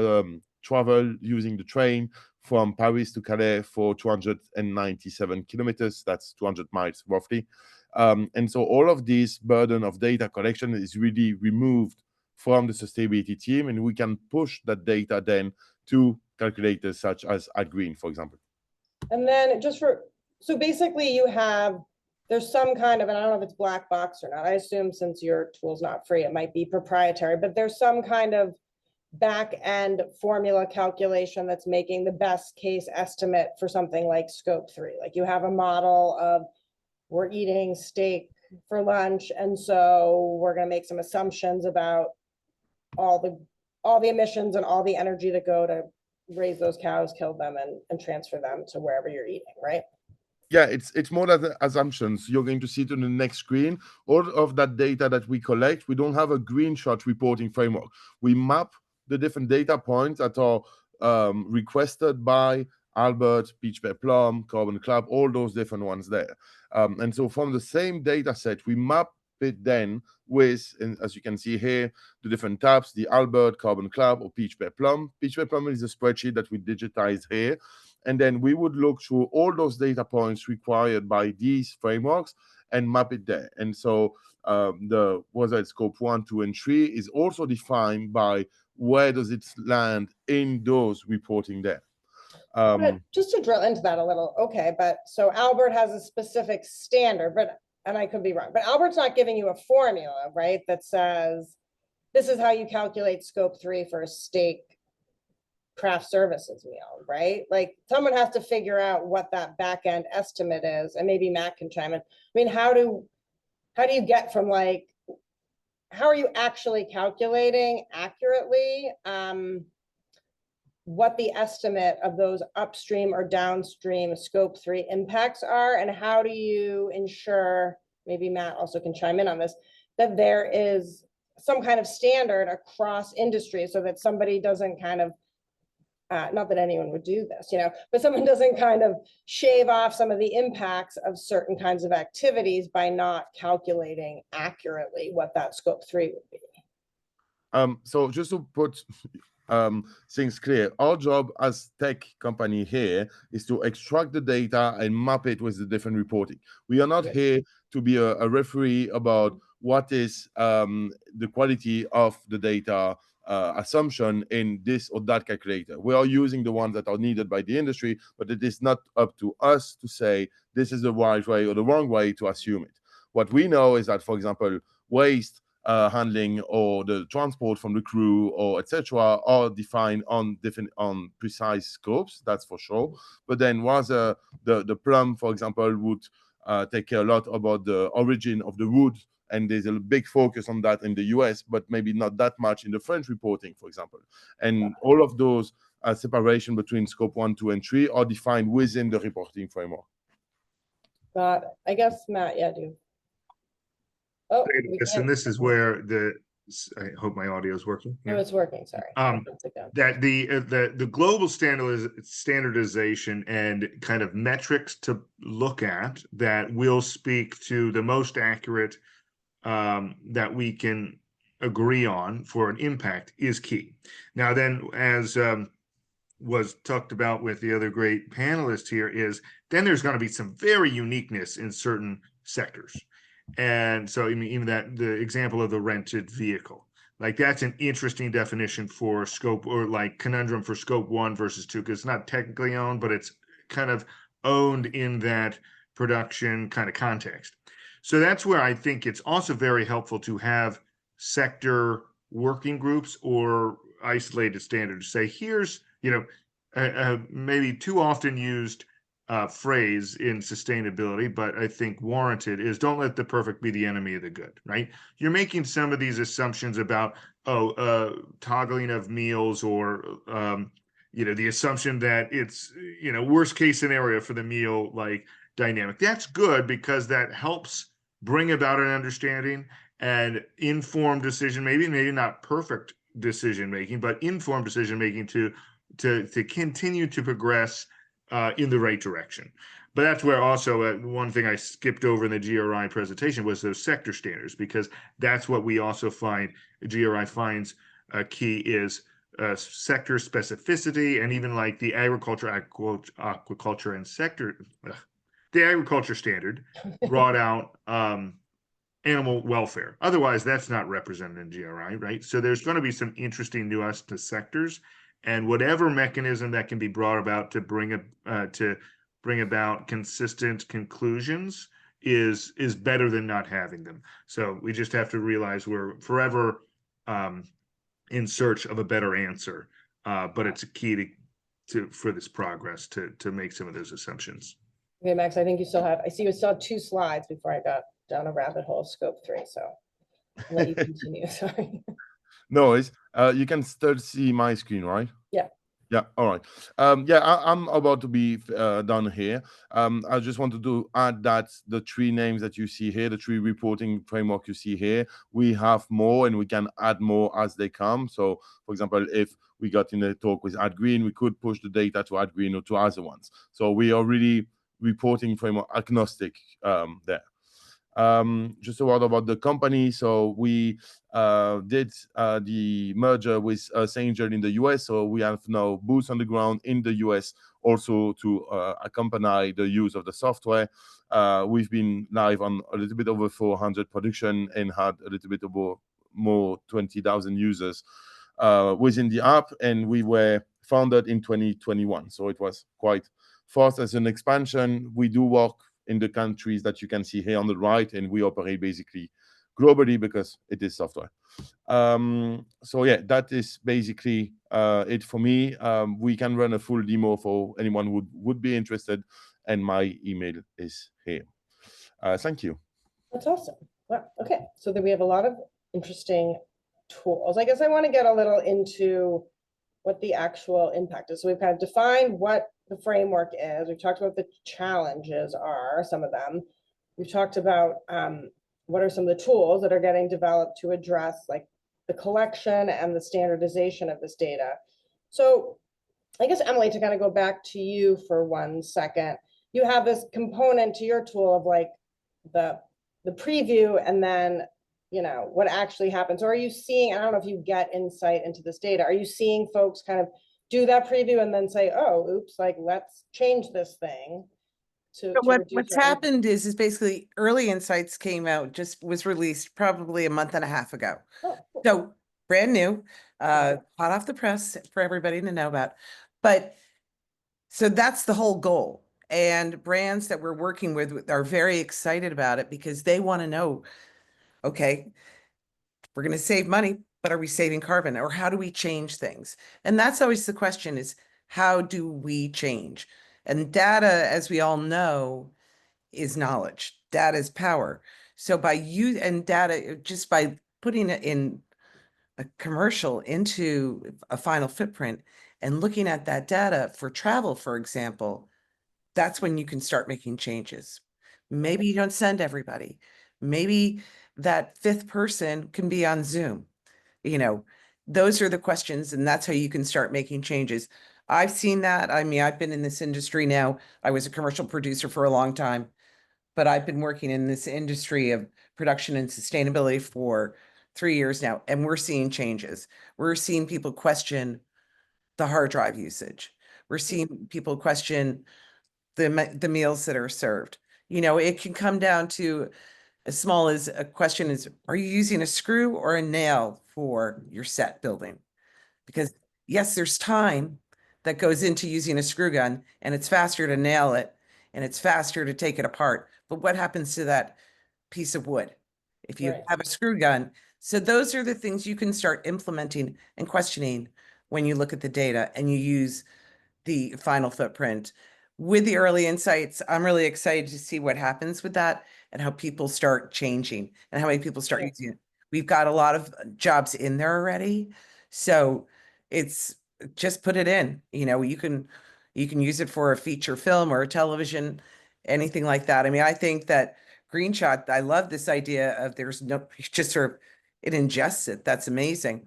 travel using the train from Paris to Calais for 297 kilometers. That's 200 miles roughly. And so all of this burden of data collection is really removed from the sustainability team, and we can push that data then to calculators such as AdGreen, for example. And then so basically there's some kind of, and I don't know if it's black box or not, I assume since your tool's not free, it might be proprietary, but there's some kind of back end formula calculation that's making the best case estimate for something like scope 3. Like you have a model of, we're eating steak for lunch, and so we're going to make some assumptions about all the emissions and all the energy that go to raise those cows, kill them, and transfer them to wherever you're eating, right? Yeah, it's more than assumptions. You're going to see it on the next screen. All of that data that we collect, we don't have a GreenShot reporting framework. We map the different data points that are requested by Albert, Peach Pear Plum, Carbon Club, all those different ones there. And so from the same data set, we map it then with, and as you can see here, the different tabs, the Albert, Carbon Club, or Peach Pear Plum. Peach Pear Plum is a spreadsheet that we digitize here. And then we would look through all those data points required by these frameworks and map it there. And so whether it's scope 1, 2, and 3 is also defined by where does it land in those reporting there. But just to drill into that a little, okay, but so Albert has a specific standard, and I could be wrong, but Albert's not giving you a formula, right, that says this is how you calculate scope 3 for a steak craft services meal, right? Like someone has to figure out what that back end estimate is, and maybe Matt can chime in. I mean, how do you get from like, how are you actually calculating accurately what the estimate of those upstream or downstream scope 3 impacts are, and how do you ensure, maybe Matt also can chime in on this, that there is some kind of standard across industry so that somebody doesn't kind of not that anyone would do this, but someone doesn't kind of shave off some of the impacts of certain kinds of activities by not calculating accurately what that scope 3 would be. So just to put things clear, our job as tech company here is to extract the data and map it with the different reporting. We are not here to be a referee about what is the quality of the data assumption in this or that calculator. We are using the ones that are needed by the industry, but it is not up to us to say this is the right way or the wrong way to assume it. What we know is that, for example, waste handling or the transport from the crew or etc. are defined on precise scopes, that's for sure. But then whether the plum, for example, would take care a lot about the origin of the wood, and there's a big focus on that in the US, but maybe not that much in the French reporting, for example. And all of those separation between scope 1, 2, and 3 are defined within the reporting framework. Got it. I guess, Matt, yeah, do. Oh, and this is where I hope my audio is working. No, it's working, sorry. That the global standardization and kind of metrics to look at that will speak to the most accurate that we can agree on for an impact is key. Now then, as was talked about with the other great panelists here, is then there's going to be some very uniqueness in certain sectors. And so even that the example of the rented vehicle, like that's an interesting definition for scope, or like conundrum for scope 1 versus 2, because it's not technically owned, but it's kind of owned in that production kind of context. So that's where I think it's also very helpful to have sector working groups or isolated standards. Say, here's, maybe too often used phrase in sustainability, but I think warranted, is don't let the perfect be the enemy of the good, right? You're making some of these assumptions about, toggling of meals, or, the assumption that it's, worst case scenario for the meal, like dynamic. That's good because that helps bring about an understanding and informed decision, maybe not perfect decision making, but informed decision making to continue to progress in the right direction. But that's where also one thing I skipped over in the GRI presentation was those sector standards, because that's what we also find GRI finds key is sector specificity, and even like the agriculture, aquaculture, and sector, the agriculture standard brought out animal welfare. Otherwise, that's not represented in GRI, right? So there's going to be some interesting nuance to sectors, and whatever mechanism that can be brought about to bring about consistent conclusions is better than not having them. So we just have to realize we're forever in search of a better answer, but it's a key for this progress to make some of those assumptions. Okay, Max, I think you still have, I see you still have 2 slides before I got down a rabbit hole of scope 3, so I'll let you continue, sorry. No worries. You can still see my screen, right? Yeah. Yeah, all right. Yeah, I'm about to be done here. I just wanted to add that the 3 names that you see here, the 3 reporting framework you see here, we have more and we can add more as they come. So, for example, if we got in a talk with AdGreen, we could push the data to AdGreen or to other ones. So we are really reporting framework agnostic there. Just a word about the company. So we did the merger with S.E.A in the US. So we have now boots on the ground in the US also to accompany the use of the software. We've been live on a little bit over 400 production and had a little bit over more 20,000 users within the app. And we were founded in 2021. So it was quite fast as an expansion. We do work in the countries that you can see here on the right, and we operate basically globally because it is software. So yeah, that is basically it for me. We can run a full demo for anyone who would be interested, and my email is here. Thank you. That's awesome. Wow. Okay, so then we have a lot of interesting tools. I guess I want to get a little into what the actual impact is. So we've kind of defined what the framework is. We've talked about the challenges are, some of them. We've talked about what are some of the tools that are getting developed to address like the collection and the standardization of this data. So I guess, Emily, to kind of go back to you for 1 second, you have this component to your tool of like the preview and then, you know, what actually happens. Or are you seeing, I don't know if you get insight into this data, are you seeing folks kind of do that preview and then say, oh, oops, like let's change this thing to What's happened is basically early insights came out, was released probably a month and a half ago. Oh, cool. So brand new, hot off the press for everybody to know about. But so that's the whole goal. And brands that we're working with are very excited about it because they want to know, okay, we're going to save money, but are we saving carbon, or how do we change things? And that's always the question, is how do we change? And data, as we all know, is knowledge. Data is power. So data, just by putting it in a commercial into a final footprint and looking at that data for travel, for example, that's when you can start making changes. Maybe you don't send everybody. Maybe that 5th person can be on Zoom. You know, those are the questions, and that's how you can start making changes. I've seen that. I mean, I've been in this industry now. I was a commercial producer for a long time, but I've been working in this industry of production and sustainability for 3 years now, and we're seeing changes. We're seeing people question the hard drive usage. We're seeing people question the meals that are served. You know, it can come down to as small as a question is, are you using a screw or a nail for your set building? Because yes, there's time that goes into using a screw gun, and it's faster to nail it and it's faster to take it apart. But what happens to that piece of wood if you Right. have a screw gun? So those are the things you can start implementing and questioning when you look at the data and you use the final footprint. With the early insights, I'm really excited to see what happens with that and how people start changing and how many people start using it. We've got a lot of jobs in there already. So it's just put it in, you know, you can use it for a feature film or a television, anything like that. I mean, I think that TheGreenShot, I love this idea of there's no, just sort of, it ingests it. That's amazing.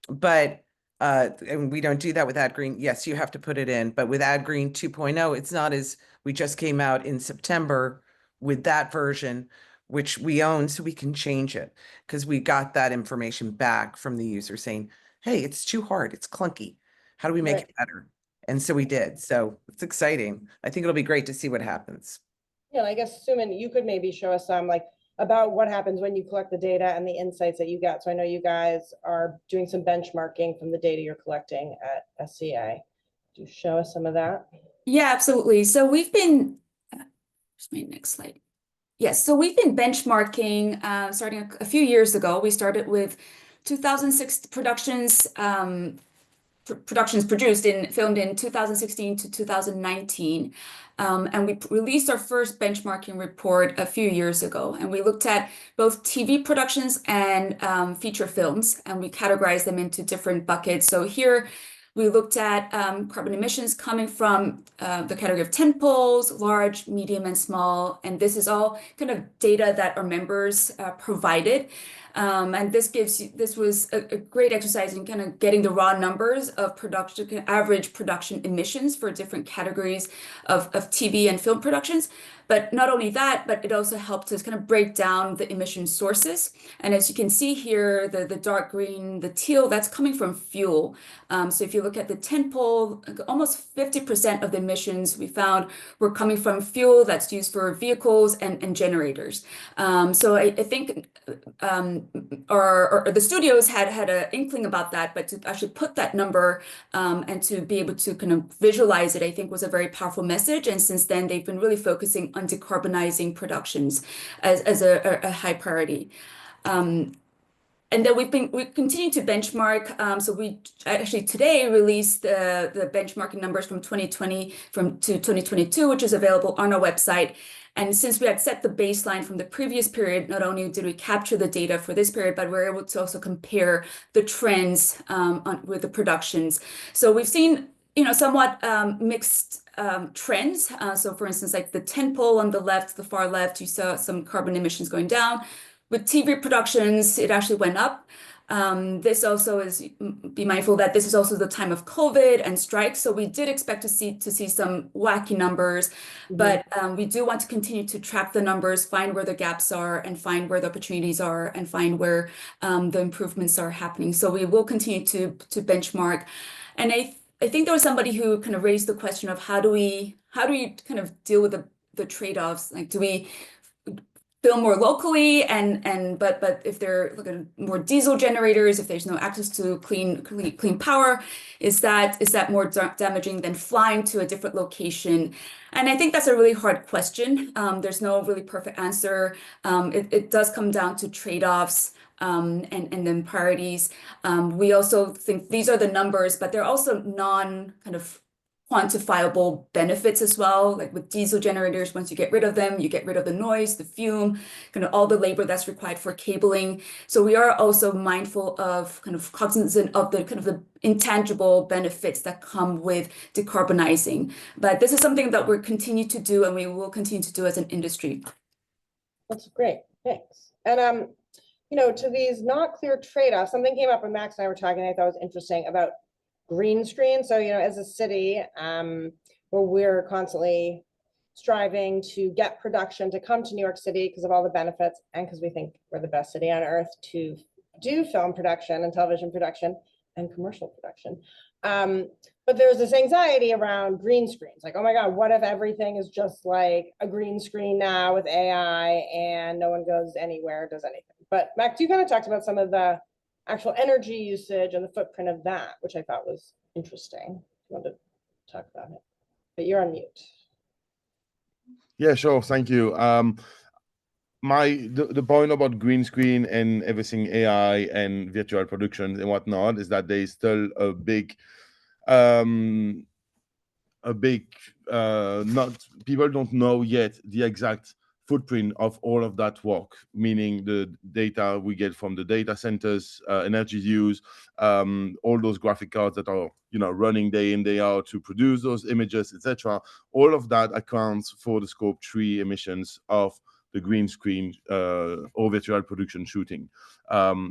But, and we don't do that with AdGreen. Yes, you have to put it in, but with AdGreen 2.0, it's not as, we just came out in September with that version, which we own, so we can change it because we got that information back from the user saying, hey, it's too hard, it's clunky. How do we make Right. it better? And so we did. So it's exciting. I think it'll be great to see what happens. Yeah, and I guess, Sumin, you could maybe show us some like about what happens when you collect the data and the insights that you get. So I know you guys are doing some benchmarking from the data you're collecting at S.E.A. Do you show us some of that? Yeah, absolutely. So we've been, here's my next slide. Yes, so we've been benchmarking starting a few years ago. We started with 2006 productions, productions produced and filmed in 2016 to 2019. And we released our first benchmarking report a few years ago. And we looked at both TV productions and feature films, and we categorized them into different buckets. So here we looked at carbon emissions coming from the category of tentpoles, large, medium, and small. And this is all kind of data that our members provided. And this was a great exercise in kind of getting the raw numbers of production, average production emissions for different categories of TV and film productions. But not only that, but it also helped us kind of break down the emission sources. And as you can see here, the dark green, the teal, that's coming from fuel. So if you look at the tentpole, almost 50% of the emissions we found were coming from fuel that's used for vehicles and generators. So I think or the studios had an inkling about that, but to actually put that number and to be able to kind of visualize it, I think was a very powerful message. And since then, they've been really focusing on decarbonizing productions as a high priority. And then we continue to benchmark. So we actually today released the benchmarking numbers from 2020 to 2022, which is available on our website. And since we had set the baseline from the previous period, not only did we capture the data for this period, but we're able to also compare the trends with the productions. So we've seen, somewhat mixed trends. So for instance, like the tentpole on the left, the far left, you saw some carbon emissions going down. With TV productions, it actually went up. This also is, be mindful that this is also the time of COVID and strikes. So we did expect to see some wacky numbers, but we do want to continue to track the numbers, find where the gaps are and find where the opportunities are and find where the improvements are happening. So we will continue to benchmark. And I think there was somebody who kind of raised the question of how do we kind of deal with the trade-offs? Like, do we film more locally but if they're looking at more diesel generators, if there's no access to clean power, is that more damaging than flying to a different location? And I think that's a really hard question. There's no really perfect answer. It does come down to trade-offs and then priorities. We also think these are the numbers, but they're also kind of quantifiable benefits as well. Like with diesel generators, once you get rid of them, you get rid of the noise, the fume, kind of all the labor that's required for cabling. So we are also mindful of kind of cognizant of the kind of the intangible benefits that come with decarbonizing. But this is something that we're continue to do and we will continue to do as an industry. That's great, thanks. And to these not clear trade-offs, something came up when Max and I were talking, I thought was interesting about green screen. So, as a city where we're constantly striving to get production to come to New York City because of all the benefits and because we think we're the best city on earth to do film production and television production and commercial production. But there's this anxiety around green screens. Like, oh my God, what if everything is just like a green screen now with AI and no one goes anywhere, does anything? But Max, you kind of talked about some of the actual energy usage and the footprint of that, which I thought was interesting. I wanted to talk about it, but you're on mute. Yeah, sure. Thank you. The point about green screen and everything AI and virtual productions and whatnot is that there is still a big not people don't know yet the exact footprint of all of that work, meaning the data we get from the data centers, energy use, all those graphic cards that are running day in, day out to produce those images, etc. All of that accounts for the scope 3 emissions of the green screen or virtual production shooting.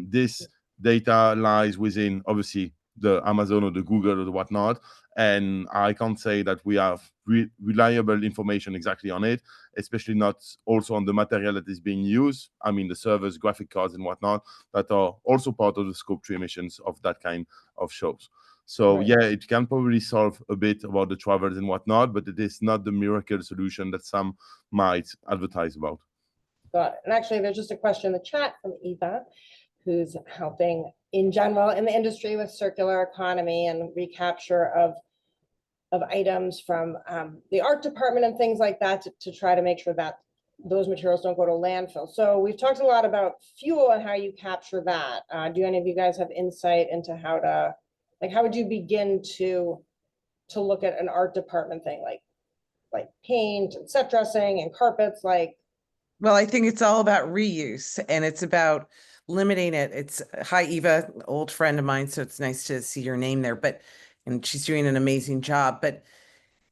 This data lies within, obviously, the Amazon or the Google or the whatnot, and I can't say that we have reliable information exactly on it, especially not also on the material that is being used. I mean, the servers, graphic cards, and whatnot that are also part of the Scope 3 emissions of that kind of shows. So Right. yeah, it can probably solve a bit about the travels and whatnot, but it is not the miracle solution that some might advertise about. Got it. And actually, there's just a question in the chat from Eva, who's helping in general in the industry with circular economy and recapture of items from the art department and things like that to try to make sure that those materials don't go to landfill. So we've talked a lot about fuel and how you capture that. Do any of you guys have insight into how to, like, how would you begin to look at an art department thing, like paint and set dressing and carpets, like? Well, I think it's all about reuse, and it's about limiting it. It's hi, Eva, old friend of mine, so it's nice to see your name there. And she's doing an amazing job. But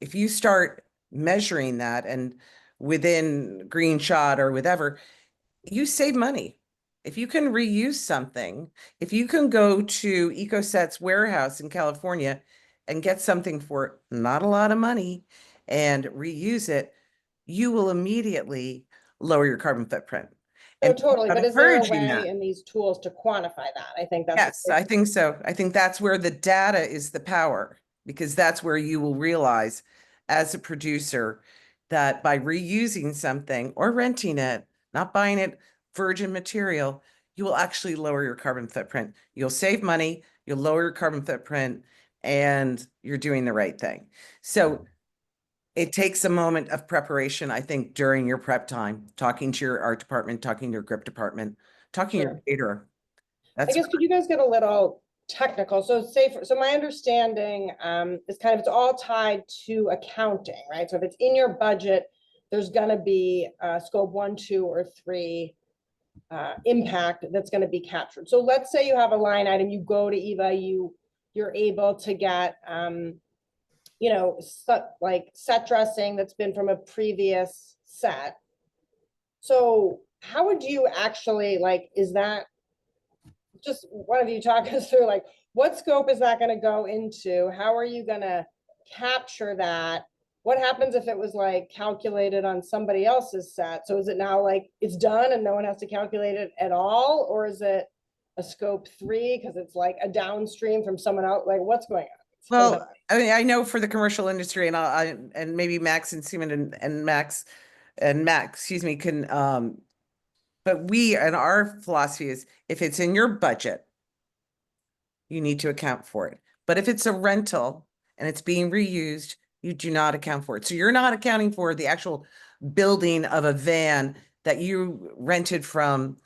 if you start measuring that, and within TheGreenShot or whatever, you save money. If you can reuse something, if you can go to EcoSet's warehouse in California and get something for not a lot of money and reuse it, you will immediately lower your carbon footprint. No, And totally. I'm But is there a encouraging way that. in these tools to quantify that? I think that's Yes, I think so. I think that's where the data is the power, because that's where you will realize as a producer that by reusing something or renting it, not buying it virgin material, you will actually lower your carbon footprint. You'll save money, you'll lower your carbon footprint, and you're doing the right thing. So it takes a moment of preparation, I think, during your prep time, talking to your art department, talking to your grip department, talking to your caterer. I guess, could you guys get a little technical? So so my understanding is kind of, it's all tied to accounting, right? So if it's in your budget, there's going to be scope 1, 2, or 3 impact that's going to be captured. So let's say you have a line item, you go to Eva, you're able to get you know, like set dressing that's been from a previous set. So how would you actually, like, is that, just one of you talk us through, like, what scope is that going to go into? How are you going to capture that? What happens if it was like calculated on somebody else's set? So is it now like it's done and no one has to calculate it at all? Or is it a scope 3 because it's like a downstream from someone else? Like, what's going on? Well, I mean, I know for the commercial industry, and maybe Max and Sumin and Max, excuse me, can but we and our philosophy is if it's in your budget, you need to account for it. But if it's a rental and it's being reused, you do not account for it. So you're not accounting for the actual building of a van that you rented from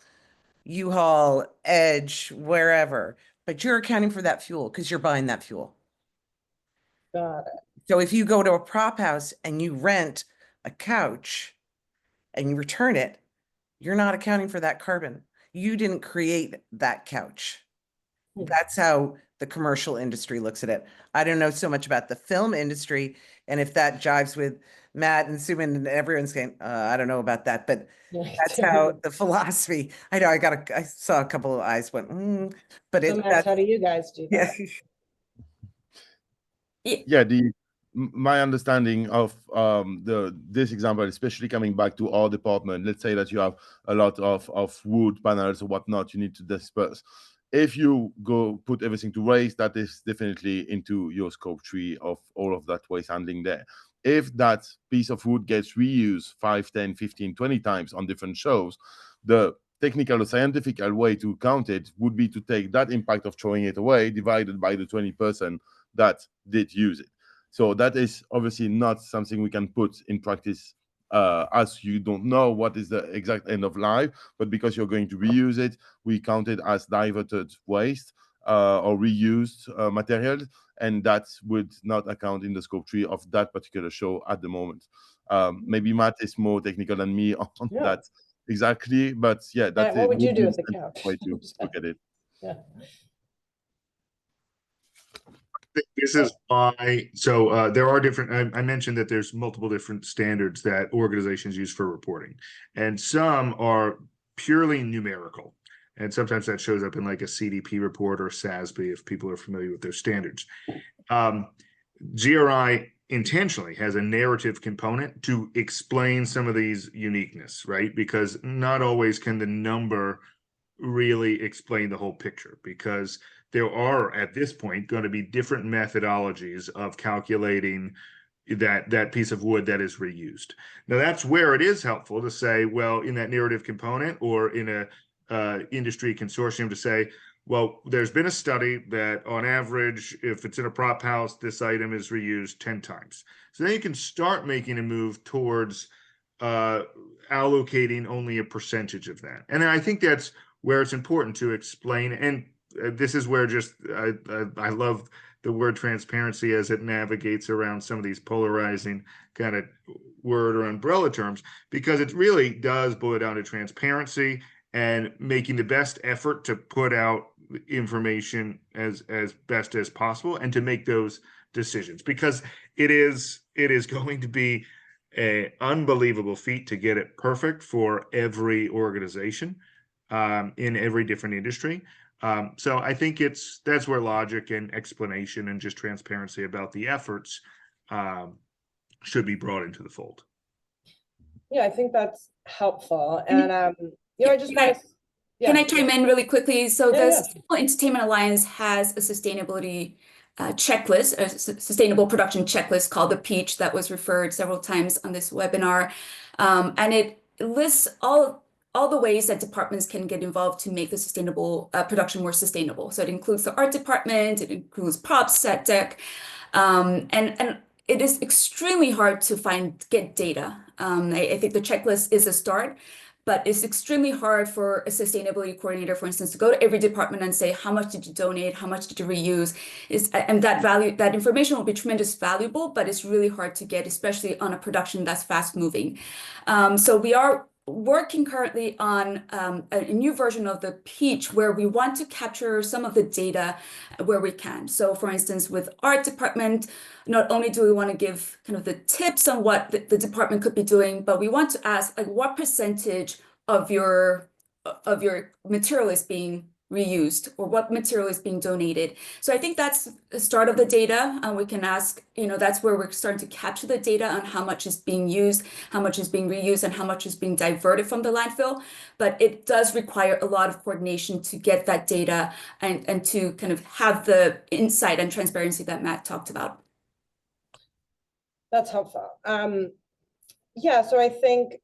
U-Haul, Edge, wherever, but you're accounting for that fuel because you're buying that fuel. Got it. So if you go to a prop house and you rent a couch and you return it, you're not accounting for that carbon. You didn't create that couch. That's how the commercial industry looks at it. I don't know so much about the film industry, and if that jives with Matt and Sumin and everyone's saying, I don't know about that, but that's how the philosophy. I know I saw a couple of eyes went, but so Max, how do you guys do that? Yeah, my understanding of this example, especially coming back to our department, let's say that you have a lot of wood panels or whatnot you need to disperse. If you go put everything to waste, that is definitely into your scope 3 of all of that waste handling there. If that piece of wood gets reused 5, 10, 15, 20 times on different shows, the technical or scientific way to count it would be to take that impact of throwing it away divided by the 20% that did use it. So that is obviously not something we can put in practice as you don't know what is the exact end of life, but because you're going to reuse it, we count it as diverted waste or reused materials, and that would not account in the scope 3 of that particular show at the moment. Maybe Matt is more technical than me on that exactly, but yeah, that's what would you do with the couch? way to look at it. Yeah. This is why, so there are different, I mentioned that there's multiple different standards that organizations use for reporting, and some are purely numerical. And sometimes that shows up in like a CDP report or SASB if people are familiar with their standards. GRI intentionally has a narrative component to explain some of these uniqueness, right? Because not always can the number really explain the whole picture, because there are at this point going to be different methodologies of calculating that piece of wood that is reused. Now that's where it is helpful to say, well, in that narrative component or in a industry consortium to say, well, there's been a study that on average, if it's in a prop house, this item is reused 10 times. So then you can start making a move towards allocating only a percentage of that. And I think that's where it's important to explain. And this is where just I love the word transparency as it navigates around some of these polarizing kind of word or umbrella terms, because it really does boil down to transparency and making the best effort to put out information as best as possible and to make those decisions, because it is going to be an unbelievable feat to get it perfect for every organization in every different industry. So I think that's where logic and explanation and just transparency about the efforts should be brought into the fold. Yeah, I think that's helpful. And I just want to. Can I chime in really quickly? So the Yeah. Sustainable Entertainment Alliance has a sustainability checklist, a sustainable production checklist called the PEACH that was referred several times on this webinar. And it lists all the ways that departments can get involved to make the sustainable production more sustainable. So it includes the art department, it includes props, set deck, and it is extremely hard to get data. I think the checklist is a start, but it's extremely hard for a sustainability coordinator, for instance, to go to every department and say, how much did you donate? How much did you reuse? And that information will be tremendously valuable, but it's really hard to get, especially on a production that's fast moving. So we are working currently on a new version of the PEACH where we want to capture some of the data where we can. So for instance, with art department, not only do we want to give kind of the tips on what the department could be doing, but we want to ask, like, what percentage of your material is being reused, or what material is being donated. So I think that's the start of the data. We can ask, that's where we're starting to capture the data on how much is being used, how much is being reused, and how much is being diverted from the landfill. But it does require a lot of coordination to get that data and to kind of have the insight and transparency that Matt talked about. That's helpful. Yeah, so I think,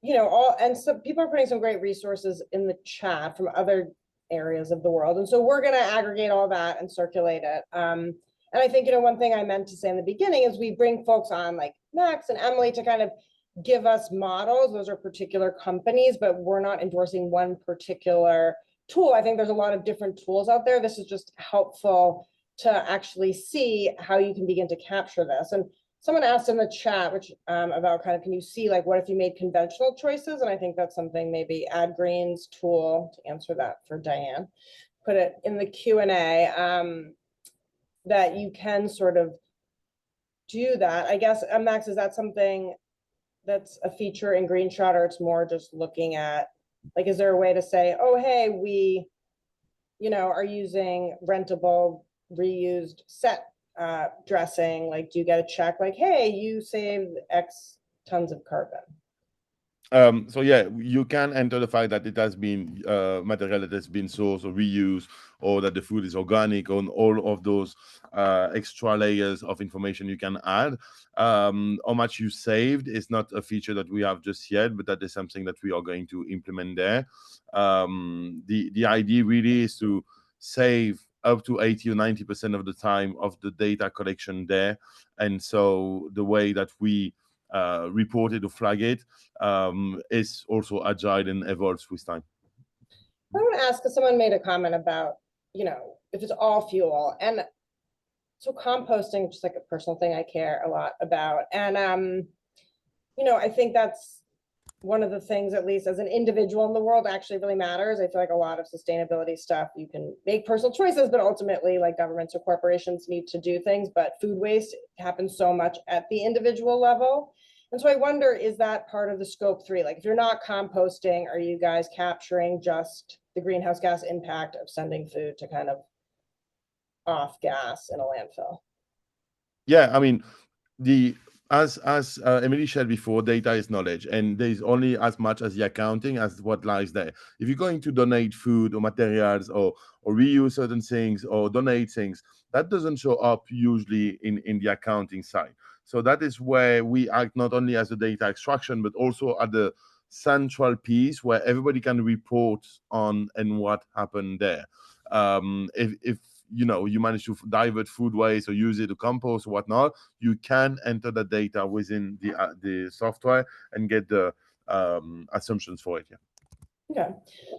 and so people are putting some great resources in the chat from other areas of the world. And so we're going to aggregate all that and circulate it. And I think, one thing I meant to say in the beginning is we bring folks on like Max and Emily to kind of give us models. Those are particular companies, but we're not endorsing one particular tool. I think there's a lot of different tools out there. This is just helpful to actually see how you can begin to capture this. And someone asked in the chat, which about kind of, can you see like what if you made conventional choices? And I think that's something maybe AdGreen's tool to answer that for Diane, put it in the Q&A, that you can sort of do that. I guess, Max, is that something that's a feature in GreenShot, or it's more just looking at, like, is there a way to say, oh, hey, we, are using rentable, reused set dressing, like, do you get a check like, hey, you saved X tons of carbon? So yeah, you can enter the fact that it has been material that has been sourced or reused, or that the food is organic, on all of those extra layers of information you can add. How much you saved is not a feature that we have just yet, but that is something that we are going to implement there. The idea really is to save up to 80 or 90% of the time of the data collection there. And so the way that we report it or flag it is also agile and evolves with time. I want to ask, because someone made a comment about, if it's all fuel, and so composting, just like a personal thing I care a lot about. And, I think that's one of the things, at least as an individual in the world, actually really matters. I feel like a lot of sustainability stuff, you can make personal choices, but ultimately like governments or corporations need to do things, but food waste happens so much at the individual level. And so I wonder, is that part of the scope 3? Like if you're not composting, are you guys capturing just the greenhouse gas impact of sending food to kind of off gas in a landfill? Yeah, I mean, the as Emily said before, data is knowledge, and there's only as much as the accounting as what lies there. If you're going to donate food or materials or reuse certain things or donate things, that doesn't show up usually in the accounting side. So that is where we act not only as a data extraction, but also at the central piece where everybody can report on and what happened there. If you manage to divert food waste or use it to compost or whatnot, you can enter the data within the software and get the assumptions for it. Okay,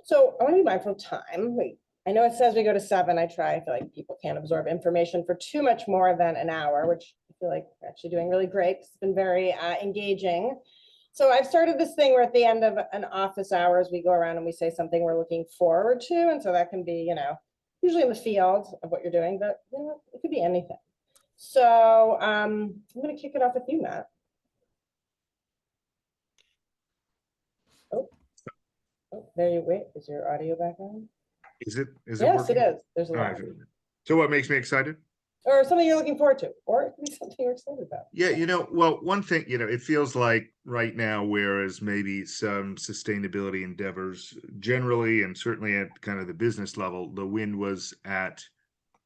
so I want to be mindful of time. I know it says we go to 7. I feel like people can't absorb information for too much more than an hour, which I feel like we're actually doing really great. It's been very engaging. So I've started this thing where at the end of an office hours, we go around and we say something we're looking forward to. And so that can be, usually in the field of what you're doing, but it could be anything. So I'm going to kick it off with you, Matt. Oh, there you wait. Is your audio back on? Is it? Is Yes, working? it is. There's a All lot. right. So what makes me excited? Or something you're looking forward to, or it could be something you're excited about. Yeah, well, one thing, it feels like right now, whereas maybe some sustainability endeavors generally, and certainly at kind of the business level, the wind was at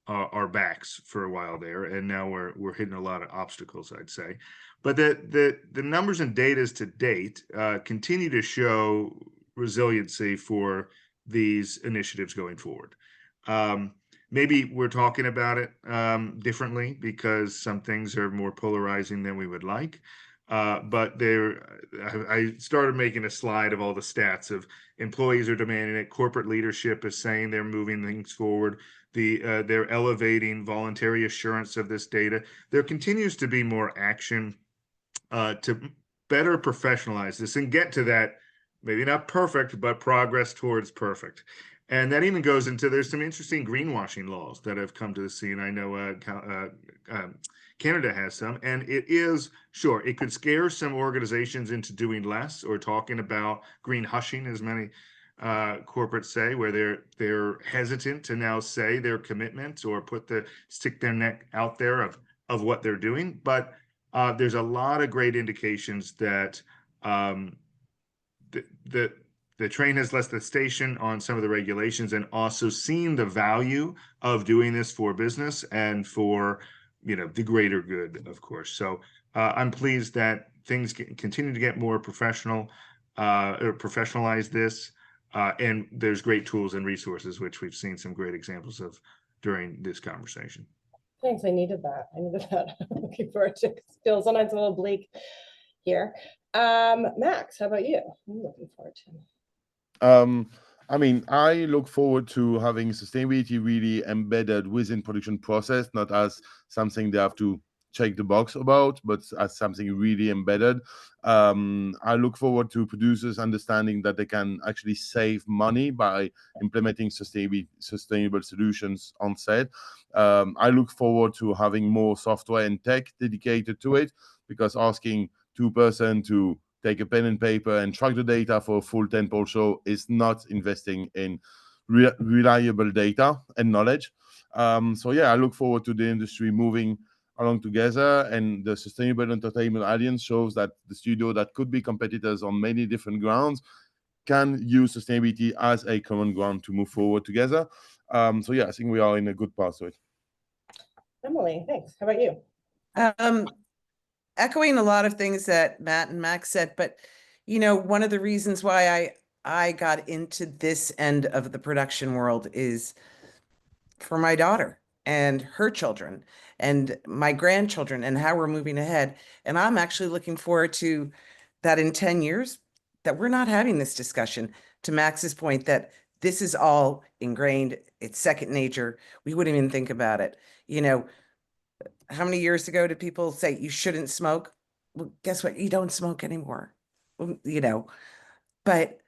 our backs for a while there, and now we're hitting a lot of obstacles, I'd say. But the numbers and data to date continue to show resiliency for these initiatives going forward. Maybe we're talking about it differently because some things are more polarizing than we would like. But I started making a slide of all the stats of employees are demanding it. Corporate leadership is saying they're moving things forward. They're elevating voluntary assurance of this data. There continues to be more action to better professionalize this and get to that, maybe not perfect, but progress towards perfect. And that even goes into, there's some interesting greenwashing laws that have come to the scene. I know Canada has some, and it is, sure, it could scare some organizations into doing less or talking about green hushing, as many corporates say, where they're hesitant to now say their commitment or stick their neck out there of what they're doing. But there's a lot of great indications that the train has left the station on some of the regulations, and also seeing the value of doing this for business and for the greater good, of course. So I'm pleased that things continue to get more professional or professionalize this, and there's great tools and resources, which we've seen some great examples of during this conversation. Thanks, I needed that. I'm looking forward to it. Still, sometimes a little bleak here. Max, how about you? I'm looking forward to. I mean, I look forward to having sustainability really embedded within production process, not as something they have to check the box about, but as something really embedded. I look forward to producers understanding that they can actually save money by implementing sustainable solutions on set. I look forward to having more software and tech dedicated to it, because asking 2% to take a pen and paper and track the data for a full tentpole show is not investing in reliable data and knowledge. So yeah, I look forward to the industry moving along together, and the Sustainable Entertainment Alliance shows that the studio that could be competitors on many different grounds can use sustainability as a common ground to move forward together. So yeah, I think we are in a good path to it. Emily, thanks. How about you? Echoing a lot of things that Matt and Max said, but one of the reasons why I got into this end of the production world is for my daughter and her children and my grandchildren and how we're moving ahead. And I'm actually looking forward to that in 10 years, that we're not having this discussion, to Max's point, that this is all ingrained, it's second nature. We wouldn't even think about it. How many years ago did people say you shouldn't smoke? Well, guess what? You don't smoke anymore. you know, but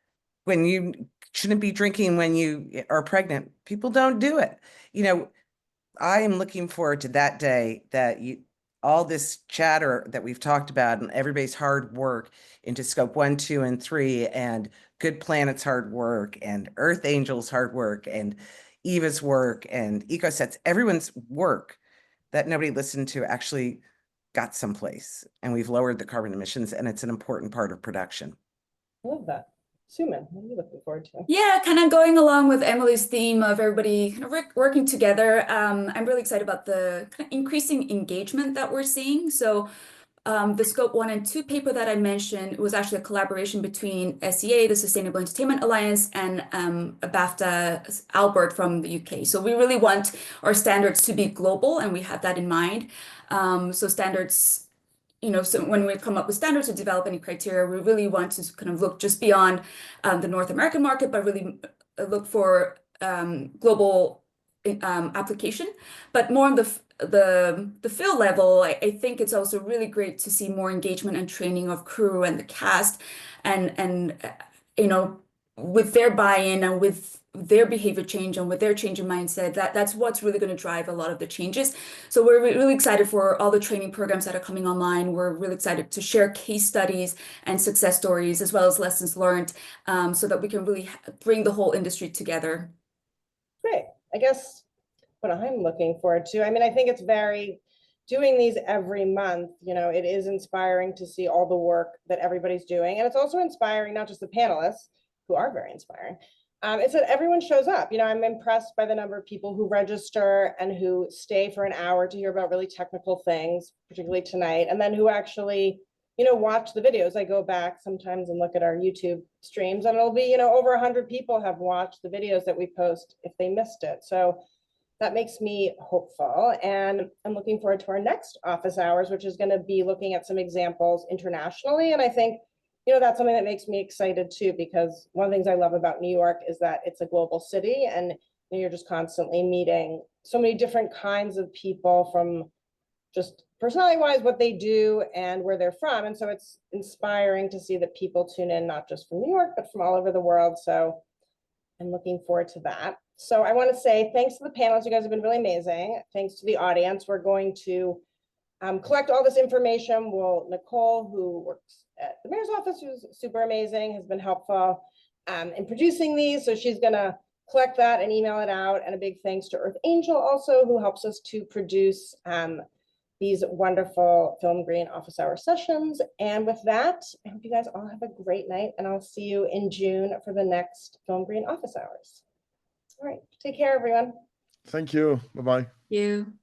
when you shouldn't be drinking when you are pregnant, people don't do it. You know, I am looking forward to that day that all this chatter that we've talked about and everybody's hard work into scope 1, 2, and 3, and Good Planet's hard work, and Earth Angel's hard work, and Eva's work, and EcoSets, everyone's work that nobody listened to actually got someplace, and we've lowered the carbon emissions, and it's an important part of production. I love that. Sumin, what are you looking forward to? Yeah, kind of going along with Emily's theme of everybody kind of working together. I'm really excited about the kind of increasing engagement that we're seeing. So the Scope 1 and 2 paper that I mentioned was actually a collaboration between S.E.A, the Sustainable Entertainment Alliance, and a BAFTA Albert from the UK. So we really want our standards to be global, and we have that in mind. So standards, you know, so when we come up with standards or develop any criteria, we really want to kind of look just beyond the North American market, but really look for global application. But more on the field level, I think it's also really great to see more engagement and training of crew and the cast, and you know, with their buy-in and with their behavior change and with their change in mindset, that's what's really going to drive a lot of the changes. So we're really excited for all the training programs that are coming online. We're really excited to share case studies and success stories as well as lessons learned, so that we can really bring the whole industry together. Great. I guess what I'm looking forward to, I mean, I think it's doing these every month, you know, it is inspiring to see all the work that everybody's doing. And it's also inspiring, not just the panelists, who are very inspiring. It's that everyone shows up. You know, I'm impressed by the number of people who register and who stay for an hour to hear about really technical things, particularly tonight, and then who actually, you know, watch the videos. I go back sometimes and look at our YouTube streams, and it'll be, you know, over 100 people have watched the videos that we post if they missed it. So that makes me hopeful. And I'm looking forward to our next office hours, which is going to be looking at some examples internationally. And I think, you know, that's something that makes me excited too, because one of the things I love about New York is that it's a global city, and you know, you're just constantly meeting so many different kinds of people from just personality-wise, what they do and where they're from. And so it's inspiring to see that people tune in, not just from New York, but from all over the world. So I'm looking forward to that. So I want to say thanks to the panelists. You guys have been really amazing. Thanks to the audience. We're going to collect all this information. Nicole, who works at the mayor's office, who's super amazing, has been helpful in producing these. So she's going to collect that and email it out. And a big thanks to Earth Angel also, who helps us to produce these wonderful Film Green office hour sessions. And with that, I hope you guys all have a great night, and I'll see you in June for the next Film Green office hours. All right, take care, everyone. Thank you. Bye-bye. You.